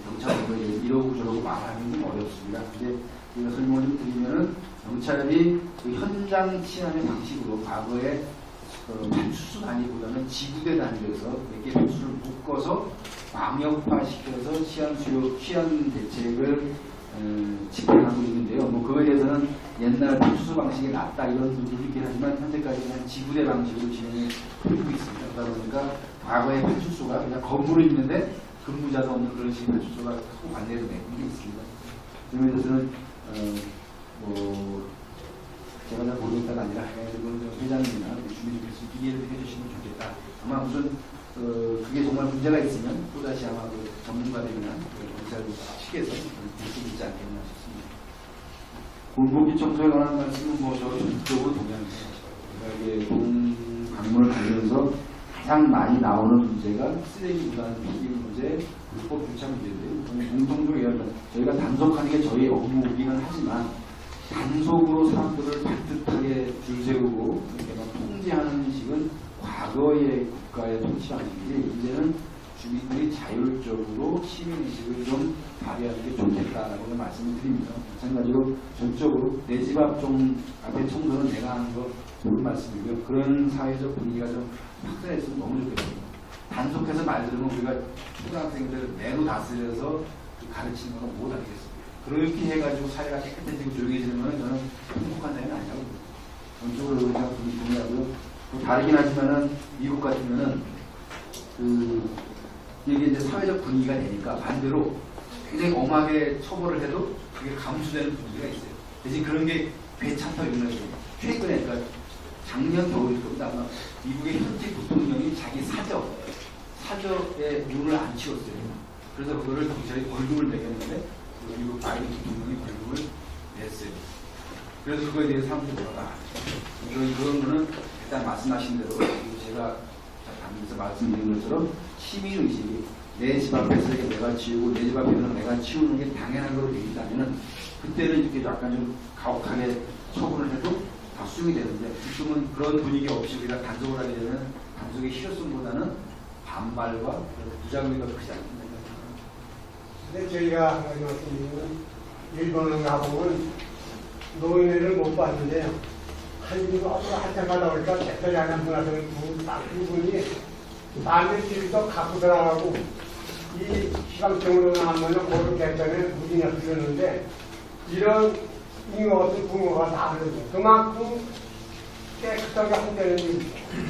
경찰도 이러고 저러고 말하는 좀 어렵습니다. 근데 제가 설명을 좀 드리면은 경찰이 그 현장 치안의 방식으로 과거에派出所 단위보다는 지구대 단위에서 몇 개派出所를 묶어서 광역화시켜서 치안 대책을 집행하고 있는데요. 뭐 그거에 대해서는 옛날派出所 방식이 낫다 이런 분들이 있긴 하지만 현재까지는 지구대 방식으로 진행이 되고 있습니다. 그러다 보니까 과거에派出所가 그냥 건물이 있는데 근무자도 없는 그런 식의派出所가 관내로 된 게 있습니다. 그런 면에서는 뭐 제가 잘 모르겠다가 아니라 회장님이나 주민들께서 이해를 해주시면 좋겠다. 아마 무슨 그게 정말 문제가 있으면 또다시 아마 그 전문가들이나 경찰 측에서 볼 수 있지 않겠나 싶습니다. 공복지 청소에 관한 말씀은 뭐 저 전적으로 동의합니다. 이게 방문을 가면서 가장 많이 나오는 문제가 쓰레기 무단 폐기 문제, 불법 주차 문제인데요. 공통적으로 얘기하면 저희가 단속하는 게 저희 업무이기는 하지만 단속으로 사람들을 반듯하게 줄 세우고 이렇게 막 통제하는 식은 과거의 국가의 통치 방식인데 이제는 주민들이 자율적으로 시민의식을 좀 발휘하는 게 좋겠다라고 말씀을 드립니다. 마찬가지로 전적으로 내 집 앞 앞에 청소는 내가 하는 거 좋은 말씀이고요. 그런 사회적 분위기가 좀 확산했으면 너무 좋겠습니다. 단속해서 말 들으면 우리가 초등학생들 매로 다스려서 가르치는 건 못하겠습니다. 그렇게 해가지고 사회가 깨끗해지고 조용해지는 건 저는 행복한 사회는 아니라고 봅니다. 전적으로 의사 동의하고요. 다르긴 하지만은 미국 같으면은 이게 이제 사회적 분위기가 되니까 반대로 굉장히 엄하게 처벌을 해도 그게 감수되는 분위기가 있어요. 대신 그런 게 괜찮다고 일어나죠. 최근에 그러니까 작년 겨울일 겁니다. 아마 미국의 현직 부통령이 자기 사저에 문을 안 치웠어요. 그래서 그거를 경찰이 벌금을 매겼는데 미국 바이든 부통령이 벌금을 냈어요. 그래서 그거에 대해서 사람들이 뭐라고 이런 거는 일단 말씀하신 대로 제가 담에서 말씀드린 것처럼 시민의식이 내 집 앞에서 내가 치우고 내 집 앞에서는 내가 치우는 게 당연한 걸로 되어 있다면 그때는 이렇게 약간 좀 가혹하게 처분을 해도 다 수용이 되는데 지금은 그런 분위기 없이 우리가 단속을 하게 되면 단속의 실효성보다는 반발과 부작용이 더 크지 않습니까? 근데 저희가 한 가지 말씀드리면 일본을 가보면 노인회를 못 봤는데요. 한참 가다 보니까 댓글이 하나 문화들 두 분이 남의 집에서 갖고 들어가고 이 시방증으로 나오면 고로 개천에 무기가 들었는데 이런 잉어 같은 붕어가 다 흘러요. 그만큼 깨끗하게 한다는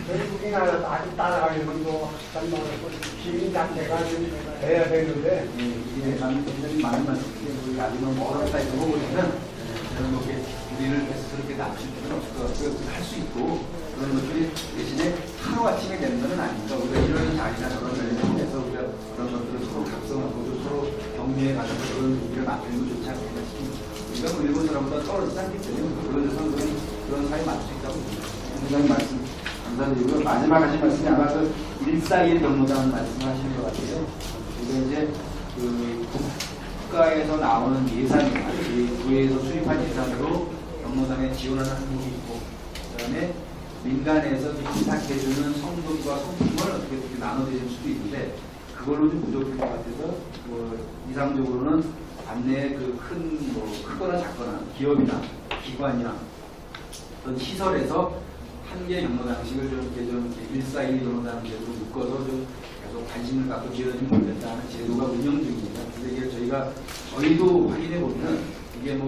결국이나 아직 따라가려면 또 시민 자체가 좀 해야 되는데 이게 굉장히 많은 말씀인데 우리가 아직은 멀었다 이런 거 보면은 이렇게 우리를 그렇게 낮출 필요는 없을 것 같고요. 할 수 있고 그런 것들이 대신에 하루아침에 되는 건 아닙니다. 우리가 이런 자리나 저런 자리를 통해서 우리가 그런 것들을 서로 각성하고 서로 격려해가는 그런 분위기를 만드는 거 좋지 않겠나 싶습니다. 우리가 뭐 일본 사람보다 떨어지지 않기 때문에 그런 데서 그런 사이 맞을 수 있다고 봅니다. 굉장히 말씀 감사드리고요. 마지막 하신 말씀이 아마 그 141 경로당 말씀하시는 것 같아요. 이거 이제 그 국가에서 나오는 예산이나 구에서 수입한 예산으로 경로당에 지원하는 항목이 있고 그다음에 민간에서 부탁해주는 성분과 성품을 어떻게 나눠드릴 수도 있는데 그걸로 좀 부족할 것 같아서 이상적으로는 안내에 크거나 작거나 기업이나 기관이나 어떤 시설에서 한계 경로 장식을 좀 이렇게 141 경로 장식으로 묶어서 좀 계속 관심을 갖고 지어주면 좋겠다는 제도가 운영 중입니다. 근데 이게 저희도 확인해 보면 이게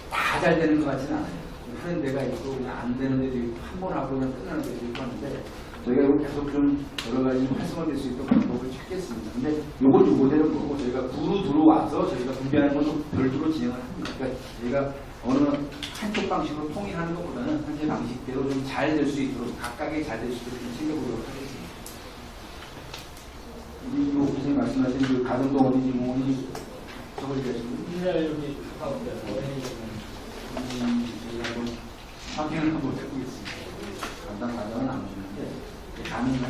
다 잘 되는 것 같지는 않아요. 하는 데가 있고 그냥 안 되는 데도 있고 한 번 하고 그냥 끝나는 데도 있고 하는데 저희가 이거 계속 좀 여러 가지 활성화될 수 있도록 방법을 찾겠습니다. 근데 요걸 좀 모델은 보고 저희가 구로 들어와서 저희가 분배하는 것도 별도로 진행을 합니다. 그러니까 저희가 어느 한쪽 방식으로 통일하는 것보다는 현재 방식대로 좀 잘 될 수 있도록 각각의 잘 될 수 있도록 좀 챙겨보도록 하겠습니다. 우리 요 선생님 말씀하신 그 가정동 어린이 공원이 적어지겠습니다. 네, 여기 가운데 저희가 한번 확인을 한번 해보겠습니다. 간단 과정은 안 주는데 가능한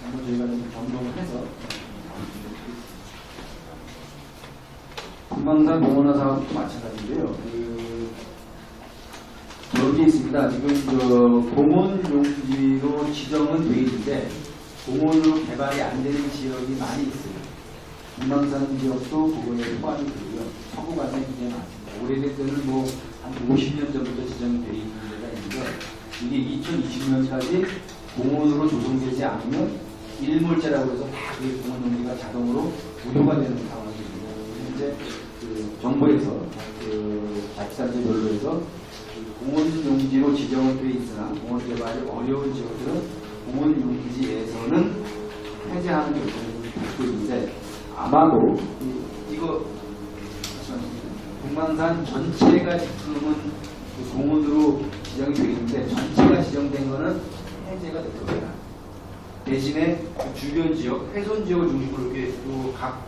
한번 저희가 좀 점검을 해서 금강산 공원화 사업도 마찬가지인데요. 여기 있습니다. 지금 공원 용지로 지정은 되어 있는데 공원으로 개발이 안 되는 지역이 많이 있어요. 금강산 지역도 그거에 포함이 되고요. 서구간에 굉장히 많습니다. 오래된 때는 한 50년 전부터 지정이 되어 있는 데가 있는데 이게 2020년까지 공원으로 조성되지 않으면 일몰제라고 해서 다 그 공원 용지가 자동으로 무효가 되는 상황입니다. 현재 정부에서 자치단체별로 해서 공원 용지로 지정은 되어 있으나 공원 개발이 어려운 지역들은 공원 용지에서는 해제하는 결정을 받고 있는데 아마도 이거 금강산 전체가 지금은 공원으로 지정이 되어 있는데 전체가 지정된 거는 해제가 될 겁니다. 대신에 주변 지역, 훼손 지역을 중심으로 이렇게 각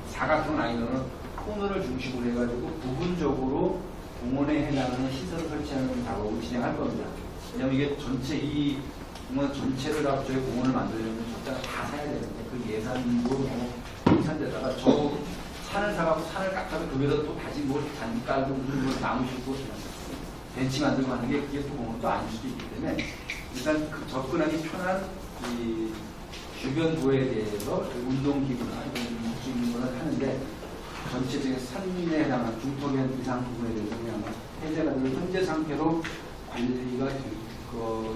사각형 라인으로는 코너를 중심으로 해가지고 부분적으로 공원에 해당하는 시설을 설치하는 작업을 진행할 겁니다. 왜냐하면 이게 전체 이 공원 전체를 합쳐서 공원을 만들려면 적자가 다 사야 되는데 그 예산도 너무 비싼데다가 저 산을 사가고 산을 깎아서 거기서 또 다시 잔디 깔고 무슨 나무 심고 벤치 만들고 하는 게 그게 또 공원도 아닐 수도 있기 때문에 일단 접근하기 편한 이 주변 도에 대해서 운동기구나 이런 목수기구를 하는데 전체적인 산림에 해당한 중턱의 이상 부분에 대해서 그냥 해제가 되는 현재 상태로 관리가 될 거로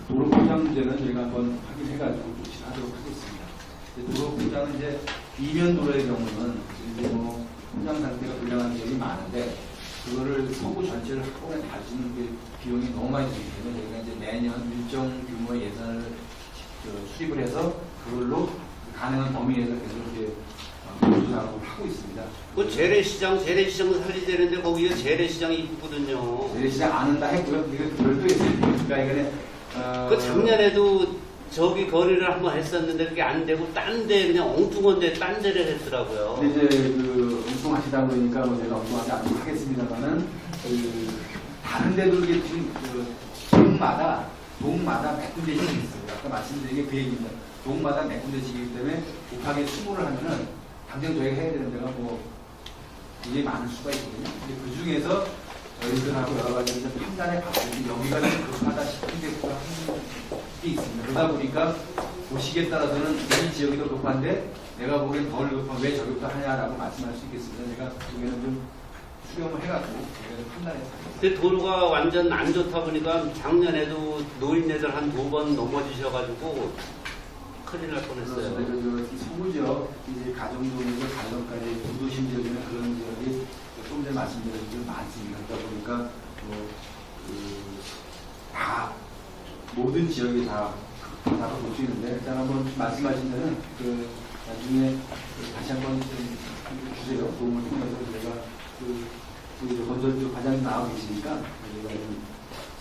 도로 포장 문제는 저희가 한번 확인해가지고 조치하도록 하겠습니다. 도로 포장은 이제 이면 도로의 경우는 이제 포장 상태가 불량한 지역이 많은데 그거를 서구 전체를 한꺼번에 다 주는 게 비용이 너무 많이 들기 때문에 저희가 이제 매년 일정 규모의 예산을 수립을 해서 그걸로 가능한 범위 내에서 계속 이렇게 보수 작업을 하고 있습니다. 그 재래시장을 살리되는데 거기에 재래시장이 있거든요. 재래시장 안 한다 했고요. 이거 별도에 있습니다. 그러니까 이거는 그 작년에도 저기 거리를 한번 했었는데 그게 안 되고 딴 데 그냥 엉뚱한데 딴 데를 했더라고요. 근데 이제 엉뚱하시다 보니까 제가 엉뚱하지 않도록 하겠습니다만은 다른 데도 이게 지금 동마다 몇 군데씩 있어요. 아까 말씀드린 게 그 얘기입니다. 동마다 몇 군데씩이기 때문에 곱하기 20를 하면은 당장 저희가 해야 되는 데가 굉장히 많을 수가 있거든요. 근데 그 중에서 저희들하고 여러 가지 이제 판단해 봤을 때 여기가 좀 급하다 싶은 게 있습니다. 그러다 보니까 보시기에 따라서는 이 지역이 더 급한데 내가 보기엔 덜 급한 왜 저기부터 하냐라고 말씀할 수 있겠습니다. 제가 그게는 좀 수렴을 해가지고 판단해서. 근데 도로가 완전 안 좋다 보니까 작년에도 노인네들 한 2번 넘어지셔가지고 큰일 날 뻔했어요. 서구 지역, 이제 가정동에서 가정까지 도도심 지역이나 그런 지역이 조금 전에 말씀드린 게 많습니다. 그러다 보니까 다 모든 지역이 다 볼 수 있는데 일단 한번 말씀하신 데는 나중에 다시 한번 주세요. 도움을 통해서 제가 건설주 과장님 나와 계시니까 저희가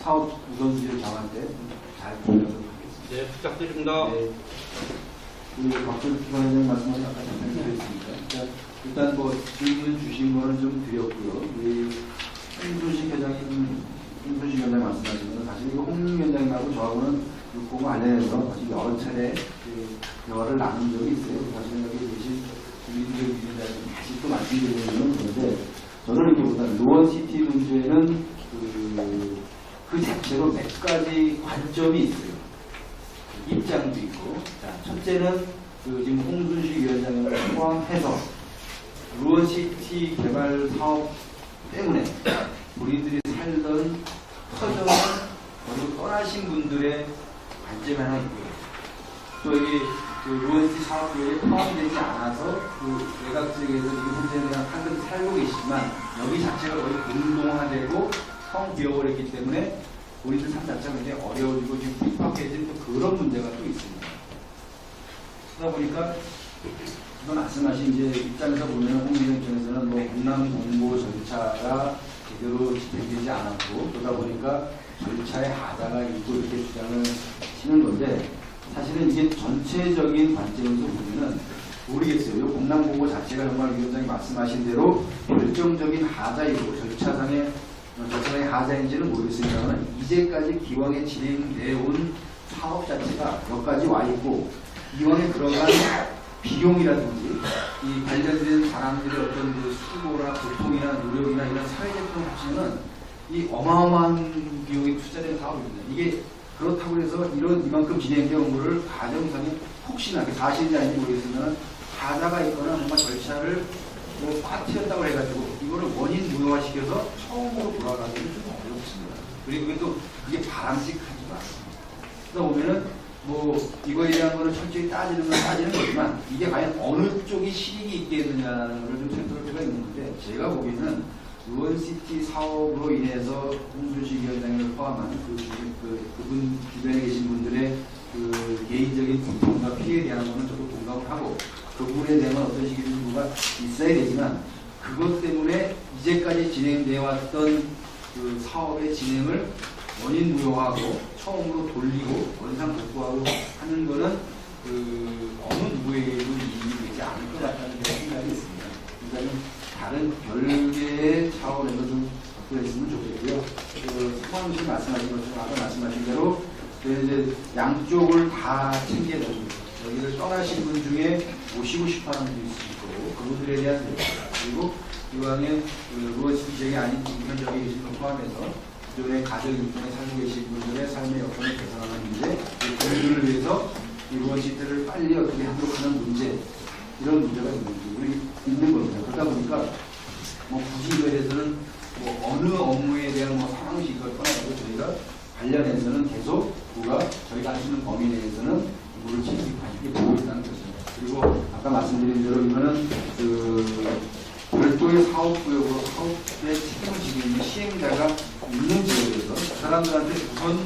사업 우선순위를 정할 때 잘 보여드리도록 하겠습니다. 네, 부탁드립니다. 네. 우리 박철 기관장님 말씀을 아까 잠깐 드렸습니다. 일단 질문 주신 거는 좀 드렸고요. 우리 홍준식 회장님 말씀하신 거는 사실 이거 홍 위원장님하고 저하고는 육고 관련해서 여러 차례 대화를 나눈 적이 있어요. 사실 여기 계신 주민들 위원장님 다시 또 말씀드리는 건데 저는 이렇게 보다 노원시티 문제는 그 자체로 몇 가지 관점이 있어요. 입장도 있고, 자, 첫째는 그 지금 홍준식 위원장을 포함해서 루원시티 개발 사업 때문에 우리들이 살던 터전을 거기로 떠나신 분들의 관점이 하나 있고요. 또 여기 그 루원시티 사업 계획에 포함되지 않아서 그 외곽 지역에서 지금 현재 그냥 한근 살고 계시지만 여기 자체가 거의 공동화되고 성비어버렸기 때문에 우리들 삶 자체가 굉장히 어려워지고 지금 핍박해진 또 그런 문제가 또 있습니다. 그러다 보니까 이거 말씀하신 이제 입장에서 보면 홍준영 입장에서는 뭐 공남 공고 절차가 제대로 집행되지 않았고 그러다 보니까 절차의 하자가 있고 이렇게 주장을 치는 건데 사실은 이게 전체적인 관점에서 보면은 모르겠어요. 이 공남 공고 자체가 정말 위원장이 말씀하신 대로 결정적인 하자이고 절차상의 하자인지는 모르겠습니다만 이제까지 기왕에 진행되어 온 사업 자체가 여기까지 와 있고 이왕에 들어간 비용이라든지 이 관련된 사람들의 어떤 그 수고나 고통이나 노력이나 이런 사회적인 합치면은 이 어마어마한 비용이 투자된 사업입니다. 이게 그렇다고 해서 이만큼 진행되어 온 거를 가정상에 혹시나 사실인지 아닌지 모르겠으면 하자가 있거나 뭔가 절차를 뭐 빠뜨렸다고 해가지고 이거를 원인 무효화시켜서 처음으로 돌아가기는 좀 어렵습니다. 그리고 또 그게 바람직하지도 않습니다. 그러다 보면은 뭐 이거에 대한 거는 철저히 따지는 건 따지는 거지만 이게 과연 어느 쪽이 실익이 있겠느냐는 걸 좀 생각할 필요가 있는데 제가 보기에는 루원시티 사업으로 인해서 홍준식 위원장을 포함한 그분 주변에 계신 분들의 그 개인적인 고통과 피해에 대한 거는 저도 공감을 하고 그 부분에 대한 어떤 식의 정보가 있어야 되지만 그것 때문에 이제까지 진행되어 왔던 그 사업의 진행을 원인 무효화하고 처음으로 돌리고 원상 복구하고 하는 거는 그 어느 누구에게도 이익이 되지 않을 것 같다는 생각이 있습니다. 그러니까 다른 별개의 차원에서 좀 접근했으면 좋겠고요. 그 소방실 말씀하신 것처럼 아까 말씀하신 대로 이제 양쪽을 다 챙겨야 됩니다. 여기를 떠나신 분 중에 모시고 싶어하는 분도 있을 거고 그분들에 대한 그리고 이왕에 루원시티 지역이 아닌 지금 여기 계신 분 포함해서 기존의 가정 인권에 살고 계신 분들의 삶의 여건을 개선하는 문제, 그분들을 위해서 이 루원시티를 빨리 어떻게 하도록 하는 문제, 이런 문제가 있는 겁니다. 그러다 보니까 뭐 굳이 이거에 대해서는 뭐 어느 업무에 대한 뭐 상황식 이걸 떠나고 저희가 관련해서는 계속 저희가 할 수 있는 범위 내에서는 물을 지키게 보고 있다는 것입니다. 그리고 아까 말씀드린 대로 이거는 그 별도의 사업구역으로 사업의 책임을 지고 있는 시행자가 있는 지역에서 그 사람들한테 우선권이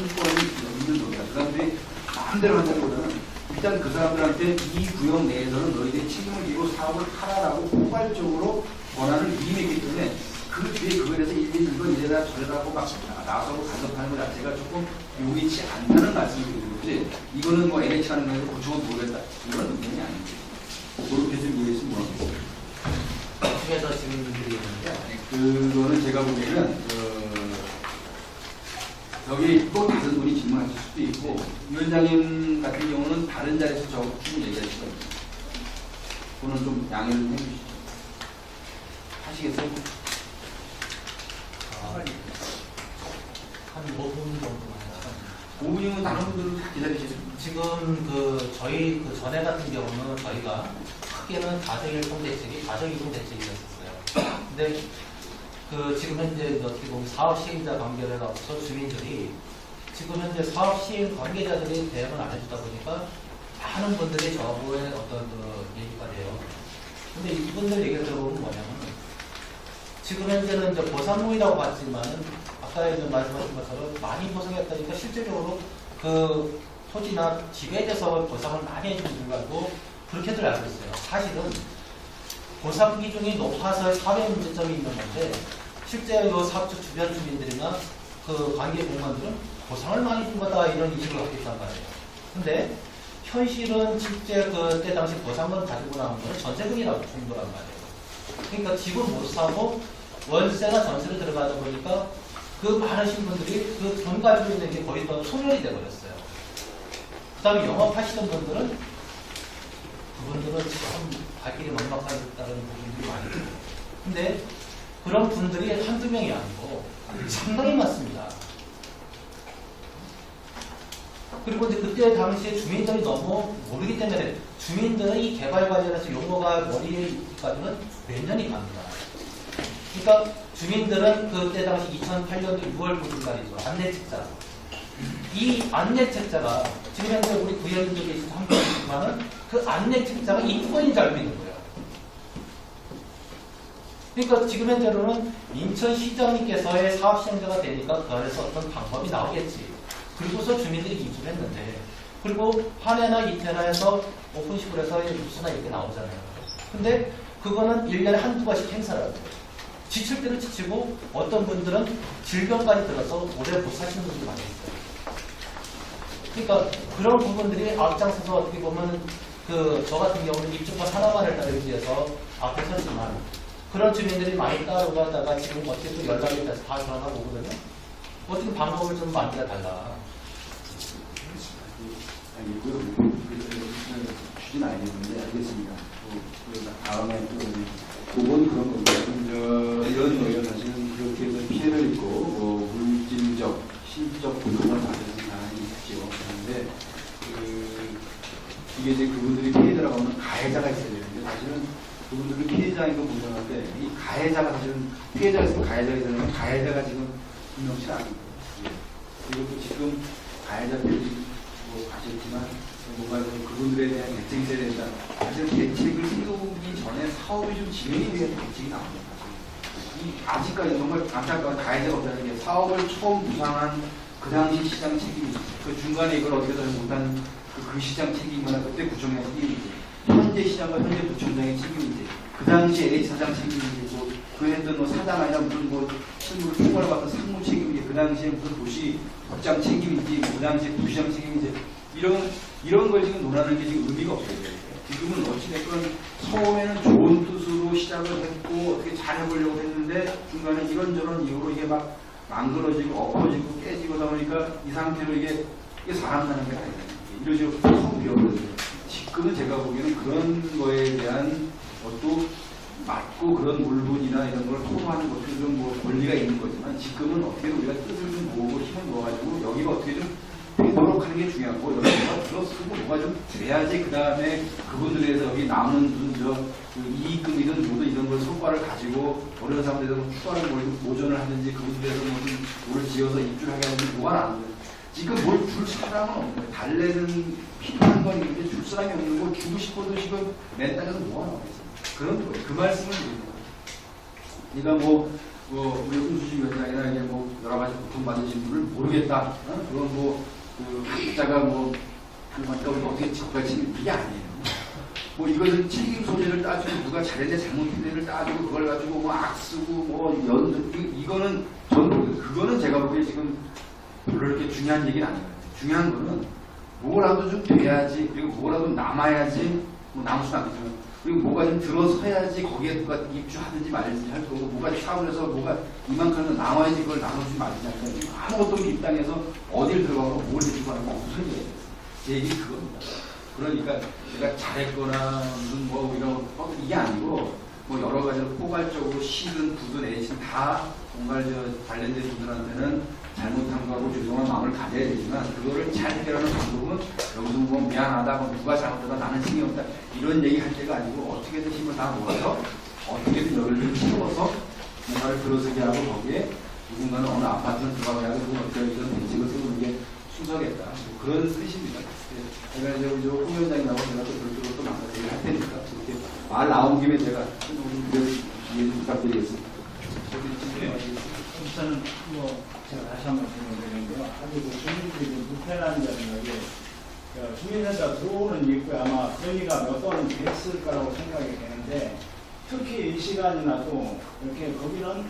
있는 겁니다. 그 사람들이 마음대로 한다기보다는 일단 그 사람들한테 이 구역 내에서는 너희들이 책임을 지고 사업을 하라라고 포괄적으로 권한을 위임했기 때문에 그 뒤에 그거에 대해서 이건 이래다 저래다 하고 막 나서고 간섭하는 것 자체가 조금 요기치 않다는 말씀을 드리는 거지 이거는 뭐 LH 하는 거에서 구청은 모르겠다 이런 의견이 아닙니다. 그렇게 좀 이해했으면 뭐하겠습니다. 어떻게 더 질문들이 있는데 그거는 제가 보기에는 여기 또 다른 분이 질문하실 수도 있고 위원장님 같은 경우는 다른 자리에서 저 충분히 얘기하실 겁니다. 그거는 좀 양해를 해주시죠. 하시겠어요? 한 5분 정도만 5분이면 다른 분들은 다 기다리시죠. 지금 저희 전에 같은 경우는 저희가 크게는 가정일동 대책이 가정이동 대책이었어요. 근데 지금 현재 어떻게 보면 사업 시행자 관계를 해서 주민들이 지금 현재 사업 시행 관계자들이 대응을 안 해주다 보니까 많은 분들이 저거에 어떤 얘기가 돼요. 근데 이분들 얘기를 들어보면 뭐냐면 지금 현재는 이제 보상금이라고 봤지만은 아까 이제 말씀하신 것처럼 많이 보상했다니까 실제적으로 그 토지나 집에 대해서 보상을 많이 해주는 분들도 그렇게들 알고 있어요. 사실은 보상 비중이 높아서 사회 문제점이 있는 건데 실제 그 사업주 주변 주민들이나 그 관계 공무원들은 보상을 많이 준 거다 이런 인식을 갖고 있단 말이에요. 근데 현실은 실제 그때 당시 보상금 가지고 나온 거는 전세금이라고 준 거란 말이에요. 그러니까 집을 못 사고 월세나 전세를 들어가다 보니까 그 많으신 분들이 그 돈 가지고 있는 게 거의 다 소멸이 돼버렸어요. 그 다음에 영업하시던 분들은 그분들은 참 발길이 막막하다는 부분들이 많이 있어요. 근데 그런 분들이 한두 명이 아니고 상당히 많습니다. 그리고 이제 그때 당시에 주민들이 너무 모르기 때문에 주민들은 이 개발 관련해서 용어가 머리에 있기까지는 몇 년이 갑니다. 그러니까 주민들은 그때 당시 2008년도 6월 9일 날이죠. 안내책자. 이 안내책자가 지금 현재 우리 구현인들이 있어서 함께 있지만은 그 안내책자가 입건인지 알고 있는 거예요. 그러니까 지금 현재로는 인천시장님께서의 사업시행자가 되니까 그 안에서 어떤 방법이 나오겠지. 그리고서 주민들이 이주를 했는데, 그리고 한해나 이태나 해서 오픈시골에서 입수나 이렇게 나오잖아요. 근데 그거는 1년에 한두 번씩 행사를 하고 지칠 때는 지치고 어떤 분들은 질병까지 들어서 오래 못 사시는 분들이 많이 있어요. 그러니까 그런 부분들이 앞장서서 어떻게 보면 저 같은 경우는 입주권 하나만을 따르기 위해서 앞에 섰지만 그런 주민들이 많이 따르고 하다가 지금 어떻게 또 연락이 돼서 다 전화가 오거든요. 어떻게 방법을 좀 만들어 달라. 추진 아니었는데 알겠습니다. 다음에 그건 그런 겁니다. 이런 거예요. 사실은 그렇게 해서 피해를 입고 물질적, 신적 고통을 받는 사람이 있죠. 그런데 이게 이제 그분들이 피해자라고 하면 가해자가 있어야 되는데 사실은 그분들은 피해자인 거 분명할 때 이 가해자가 사실은 피해자가 있으면 가해자가 있으면 가해자가 지금 분명치 않습니다. 그리고 또 지금 가해자들이 가셨지만 뭔가 그분들에 대한 대책이 있어야 된다. 사실 대책을 세우기 전에 사업이 좀 진행이 돼야 대책이 나옵니다. 아직까지 정말 안타까운 가해자가 없다는 게 사업을 처음 부상한 그 당시 시장 책임이지. 그 중간에 이걸 어떻게 더 못한 그 시장 책임이나 그때 구청의 책임이지. 현재 시장과 현재 구청장의 책임이지. 그 당시 A사장 책임이지. 그 했던 사장 아니라 무슨 실무를 총괄을 받던 상무 책임이지. 그 당시에 무슨 도시 국장 책임이지. 그 당시에 부시장 책임이지. 이런 걸 지금 논하는 게 지금 의미가 없어요. 지금은 어찌됐건 처음에는 좋은 뜻으로 시작을 했고 어떻게 잘해보려고 했는데 중간에 이런저런 이유로 이게 막 망그러지고 엎어지고 깨지고 하다 보니까 이 상태로 이게 사람 나는 게 아니에요. 이런 식으로 텅 비어버려요. 지금은 제가 보기에는 그런 거에 대한 것도 맞고 그런 물분이나 이런 걸 토로하는 것도 좀 권리가 있는 거지만 지금은 어떻게 우리가 뜻을 좀 모으고 힘을 모아가지고 여기가 어떻게 좀 되도록 하는 게 중요하고 여기가 들어서고 뭐가 좀 돼야지 그 다음에 그분들에 대해서 여기 남은 무슨 이익금이든 뭐든 이런 걸 성과를 가지고 어려운 사람들에 대해서 추가를 모전을 하든지 그분들에 대해서 무슨 뭘 지어서 입주를 하게 하든지 뭐가 나는 거예요. 지금 뭘 줄 사람은 없는 거예요. 달래는 필요한 건 있는데 줄 사람이 없는 거 주고 싶어도 지금 맨 땅에서 뭐가 나오겠어요. 그런 거예요. 그 말씀을 드리는 거예요. 그러니까 우리 홍수진 위원장이나 이게 여러 가지 고통받으신 분을 모르겠다. 그건 각자가 그만큼 우리가 어떻게 적발치는 이게 아니에요. 이것은 책임 소재를 따지고 누가 잘했냐 잘못했냐를 따지고 그걸 가지고 악쓰고 이거는 그거는 제가 보기에 지금 별로 이렇게 중요한 얘기는 아니에요. 중요한 거는 뭐라도 좀 돼야지 그리고 뭐라도 남아야지 남을 수는 않겠지만 그리고 뭐가 좀 들어서야지 거기에 누가 입주하든지 말든지 할 거고 뭐가 사업을 해서 뭐가 이만큼은 나와야지 그걸 나눠주지 말든지 할 거고 아무것도 없는 이 땅에서 어딜 들어가고 뭘 해주고 하는 건 무슨 얘기예요. 제 얘기 그겁니다. 그러니까 내가 잘했거나 무슨 이런 이게 아니고 여러 가지로 포괄적으로 시든 부든 H든 다 정말 관련된 분들한테는 잘못한 거하고 죄송한 마음을 가져야 되지만 그거를 잘 해결하는 방법은 여기서 미안하다 누가 잘못하다 나는 힘이 없다 이런 얘기 할 때가 아니고 어떻게든 힘을 다 모아서 어떻게든 여기를 좀 채워서 뭔가를 들어서게 하고 거기에 누군가는 어느 아파트는 들어가게 하고 누군 어떻게 이런 대책을 세우는 게 순서겠다 그런 뜻입니다. 제가 이제 우리 홍 위원장님하고 제가 또 별도로 또 만나서 얘기할 테니까 이렇게 말 나온 김에 제가 이해 좀 부탁드리겠습니다. 우선은 제가 다시 한번 설명드리는데요. 아주 주민들이 좀 불편한 점은 여기 주민센터 들어오는 입구에 아마 건의가 몇 번 됐을 거라고 생각이 되는데 특히 이 시간이나도 이렇게 거기는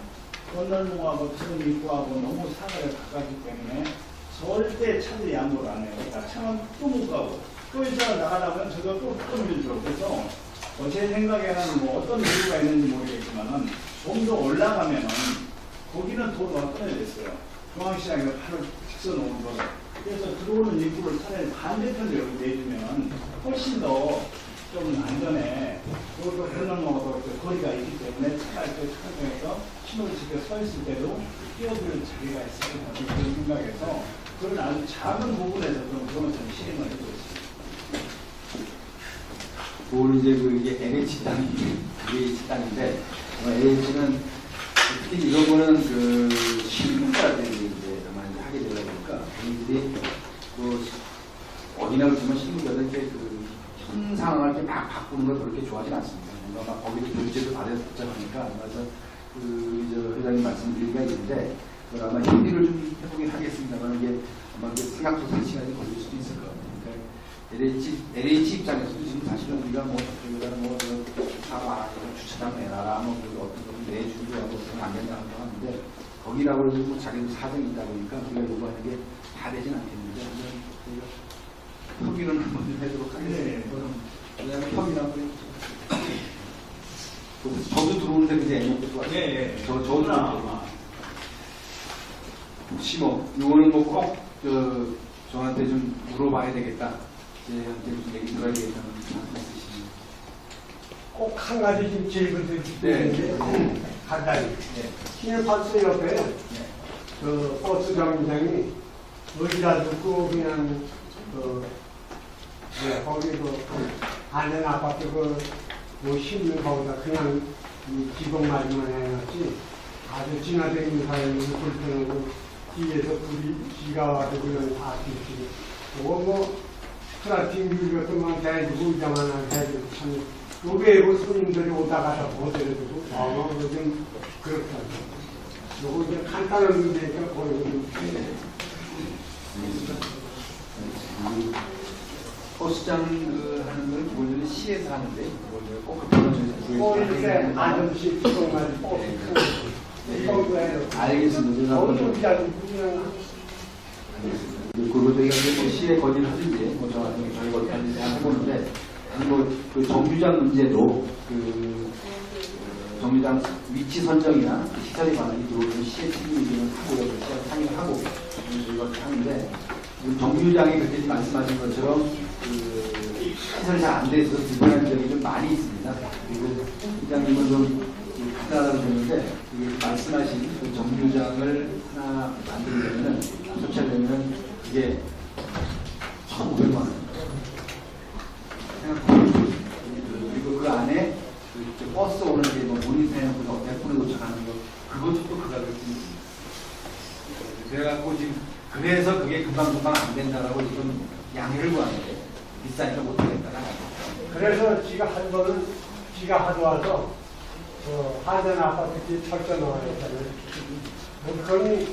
건널목하고 지금 입구하고 너무 사거리가 가깝기 때문에 절대 차들이 양보를 안 해요. 그러니까 차는 또 못 가고 또 일자를 나가려면 저거 또 밀죠. 그래서 제 생각에는 어떤 이유가 있는지 모르겠지만은 좀 더 올라가면은 거기는 도로가 끊어졌어요. 중앙시장에 바로 직선 오는 거. 그래서 들어오는 입구를 차라리 반대편으로 이렇게 내주면 훨씬 더 좀 안전해. 그리고 건널목하고 거리가 있기 때문에 차가 이렇게 차량에서 신호를 지켜 서 있을 때도 뛰어들 자리가 있어요. 그런 생각에서 그런 아주 작은 부분에서 좀 그런 그거는 이제 이게 LH 땅이 LH 땅인데 LH는 특히 이런 거는 그 신문가들이 이제 아마 이제 하게 되다 보니까 본인들이 뭐 어디나 그렇지만 신문가들 이렇게 현 상황을 이렇게 막 바꾸는 걸 그렇게 좋아하지 않습니다. 뭔가 막 거기서 결제도 받아서 복잡하니까 그래서 저 회장님 말씀드리기가 있는데 그걸 아마 협의를 좀 해보긴 하겠습니다만 이게 아마 생각보다 시간이 걸릴 수도 있을 것 같아요. 그러니까 LH 입장에서도 지금 사실은 우리가 뭐 저쪽에다가 뭐 사업 안 하고 주차장 내놔라 뭐 어떤 거 내주기도 하고 그건 안 된다고 하는데 거기라고 해서 뭐 자기도 사정이 있다 보니까 우리가 요구하는 게 다 되진 않겠는데 우리가 협의는 한번 좀 해도록 하겠습니다. 왜냐하면 협의라고 저도 들어오는데 그제 애먹고 들어왔어요. 저도 들어오는데 혹시 뭐 이거는 뭐 꼭 저한테 좀 물어봐야 되겠다. 제한테 무슨 얘기 들어야 되겠다는 말씀이시죠? 꼭 한 가지 지금 질문 드리는데 간단히 신일파스 옆에 그 버스 정류장이 의자 듣고 그냥 거기 안에 아파트 뭐 심는 거보다 그냥 이 기본말만 해놨지 아주 지나다니는 사람이 불편하고 뒤에서 불이 비가 와도 그냥 다 뒤지고 뭐 플라스틱 물 같은 건 대주고 의자만 하나 대주고 참 요게 뭐 손님들이 오다 가다 보더라도 좀 그렇다고 요거 이제 간단한 문제니까 보여주면 버스장 하는 걸 기본적으로 시에서 하는데 꼭 그런 아저씨 정말 알겠습니다. 그리고 저희가 시에 거리를 하든지 뭐 저희가 어떻게 하는지 해보는데 그 정류장 문제도 정류장 위치 선정이나 시설에 관한 들어오는 시의 책임을 하고 시에 상의를 하고 저희가 하는데 정류장에 그때 말씀하신 것처럼 시설이 잘 안 돼 있어서 불편한 점이 좀 많이 있습니다. 그리고 회장님은 좀 간단하다고 했는데 말씀하신 그 정류장을 하나 만들려면 설치하려면 그게 1,500만 원. 그리고 그 안에 버스 오는 게 뭐 모니터해놓고 100분에 도착하는 거 그것도 또 그 가격이 있습니다. 그래갖고 지금 그래서 그게 금방금방 안 된다라고 지금 양해를 구하는데 비싸니까 못하겠다. 그래서 지가 한 번은 지가 가져와서 하전 아파트 뒤에 철저 넣어야 했잖아요. 그거는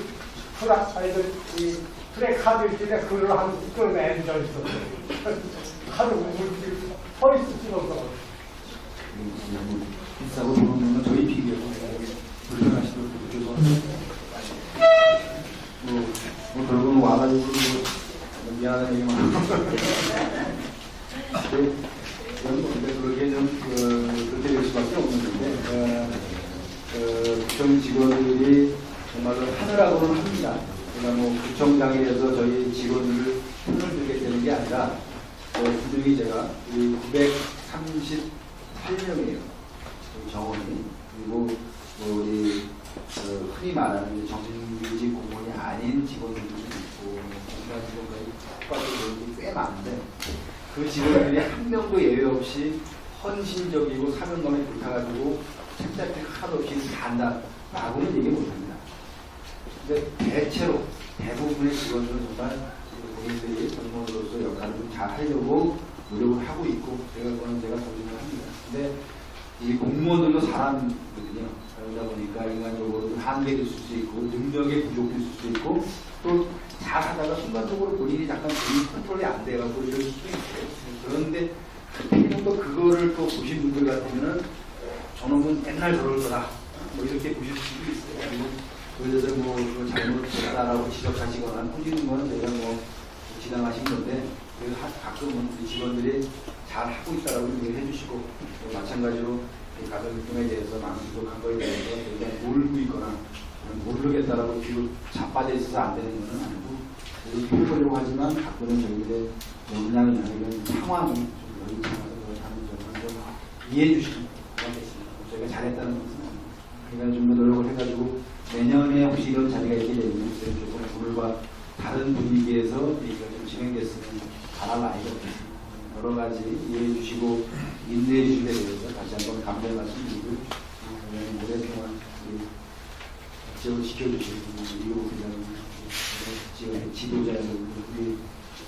프레카드 있길래 그걸 한 묶어 내앉아 있었어요. 하루 물질 서 있을 수가 없어. 비싸고 그런 건 저희 비교해서 불편하시도록 죄송합니다. 뭐 결국은 와가지고 미안한 얘기만 근데 그렇게 좀 그렇게 될 수밖에 없는데 구청 직원들이 정말로 하느라고는 합니다. 그러니까 뭐 구청장에서 저희 직원들을 손을 들게 되는 게 아니라 그중에 제가 938명이에요. 정원이. 그리고 우리 흔히 말하는 정규직 공무원이 아닌 직원들도 있고 공무원 직원까지 국가직원들이 꽤 많은데 그 직원들이 한 명도 예외 없이 헌신적이고 사명감에 불타가지고 책잡기 하나도 없이 다 한다라고는 얘기 못합니다. 근데 대체로 대부분의 직원들은 정말 본인들이 공무원으로서 역할을 좀 잘 하려고 노력을 하고 있고 제가 존중을 합니다. 근데 이 공무원들도 사람이거든요. 그러다 보니까 인간적으로 한계도 있을 수 있고 능력의 부족도 있을 수 있고 또 잘하다가 순간적으로 본인이 약간 컨트롤이 안 돼가지고 이럴 수도 있어요. 그런데 또 그거를 또 보신 분들 같으면은 저놈은 맨날 저럴 거다 뭐 이렇게 보실 수도 있어요. 그래서 뭐 잘못했다라고 지적하시거나 꾸짖는 거는 저희가 뭐 지당하신 건데 그래서 가끔은 우리 직원들이 잘 하고 있다라고 얘기를 해주시고 마찬가지로 가정교통에 대해서 많은 부족한 거에 대해서 저희가 모르고 있거나 모르겠다라고 뒤로 자빠져 있어서 안 되는 것은 아니고 이렇게 해보려고 하지만 가끔은 저희들의 역량이나 이런 상황이 좀 여의치하는 점을 좀 이해해 주시면 고맙겠습니다. 저희가 잘했다는 것은 아닙니다. 그러니까 좀 더 노력을 해가지고 내년에 혹시 이런 자리가 있게 되면 조금 오늘과 다른 분위기에서 얘기가 좀 진행됐으면 바랄 나이가 없습니다. 여러 가지 이해해 주시고 인내해 주시게 되어서 다시 한번 감사의 말씀드리고 오랫동안 지역을 지켜주시고 그리고 그냥 지역의 지도자들 우리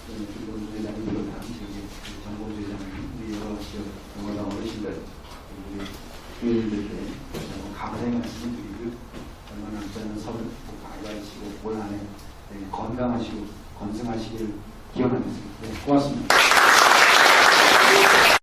김범수 회장님 비롯한 지역의 정봉수 회장님 우리 여러 지역 공화당 어르신들 우리 주민들께 감사의 말씀을 드리고 얼마 남지 않은 설을 꼭 알아가시고 올 한해 건강하시고 건승하시길 기원하겠습니다. 고맙습니다.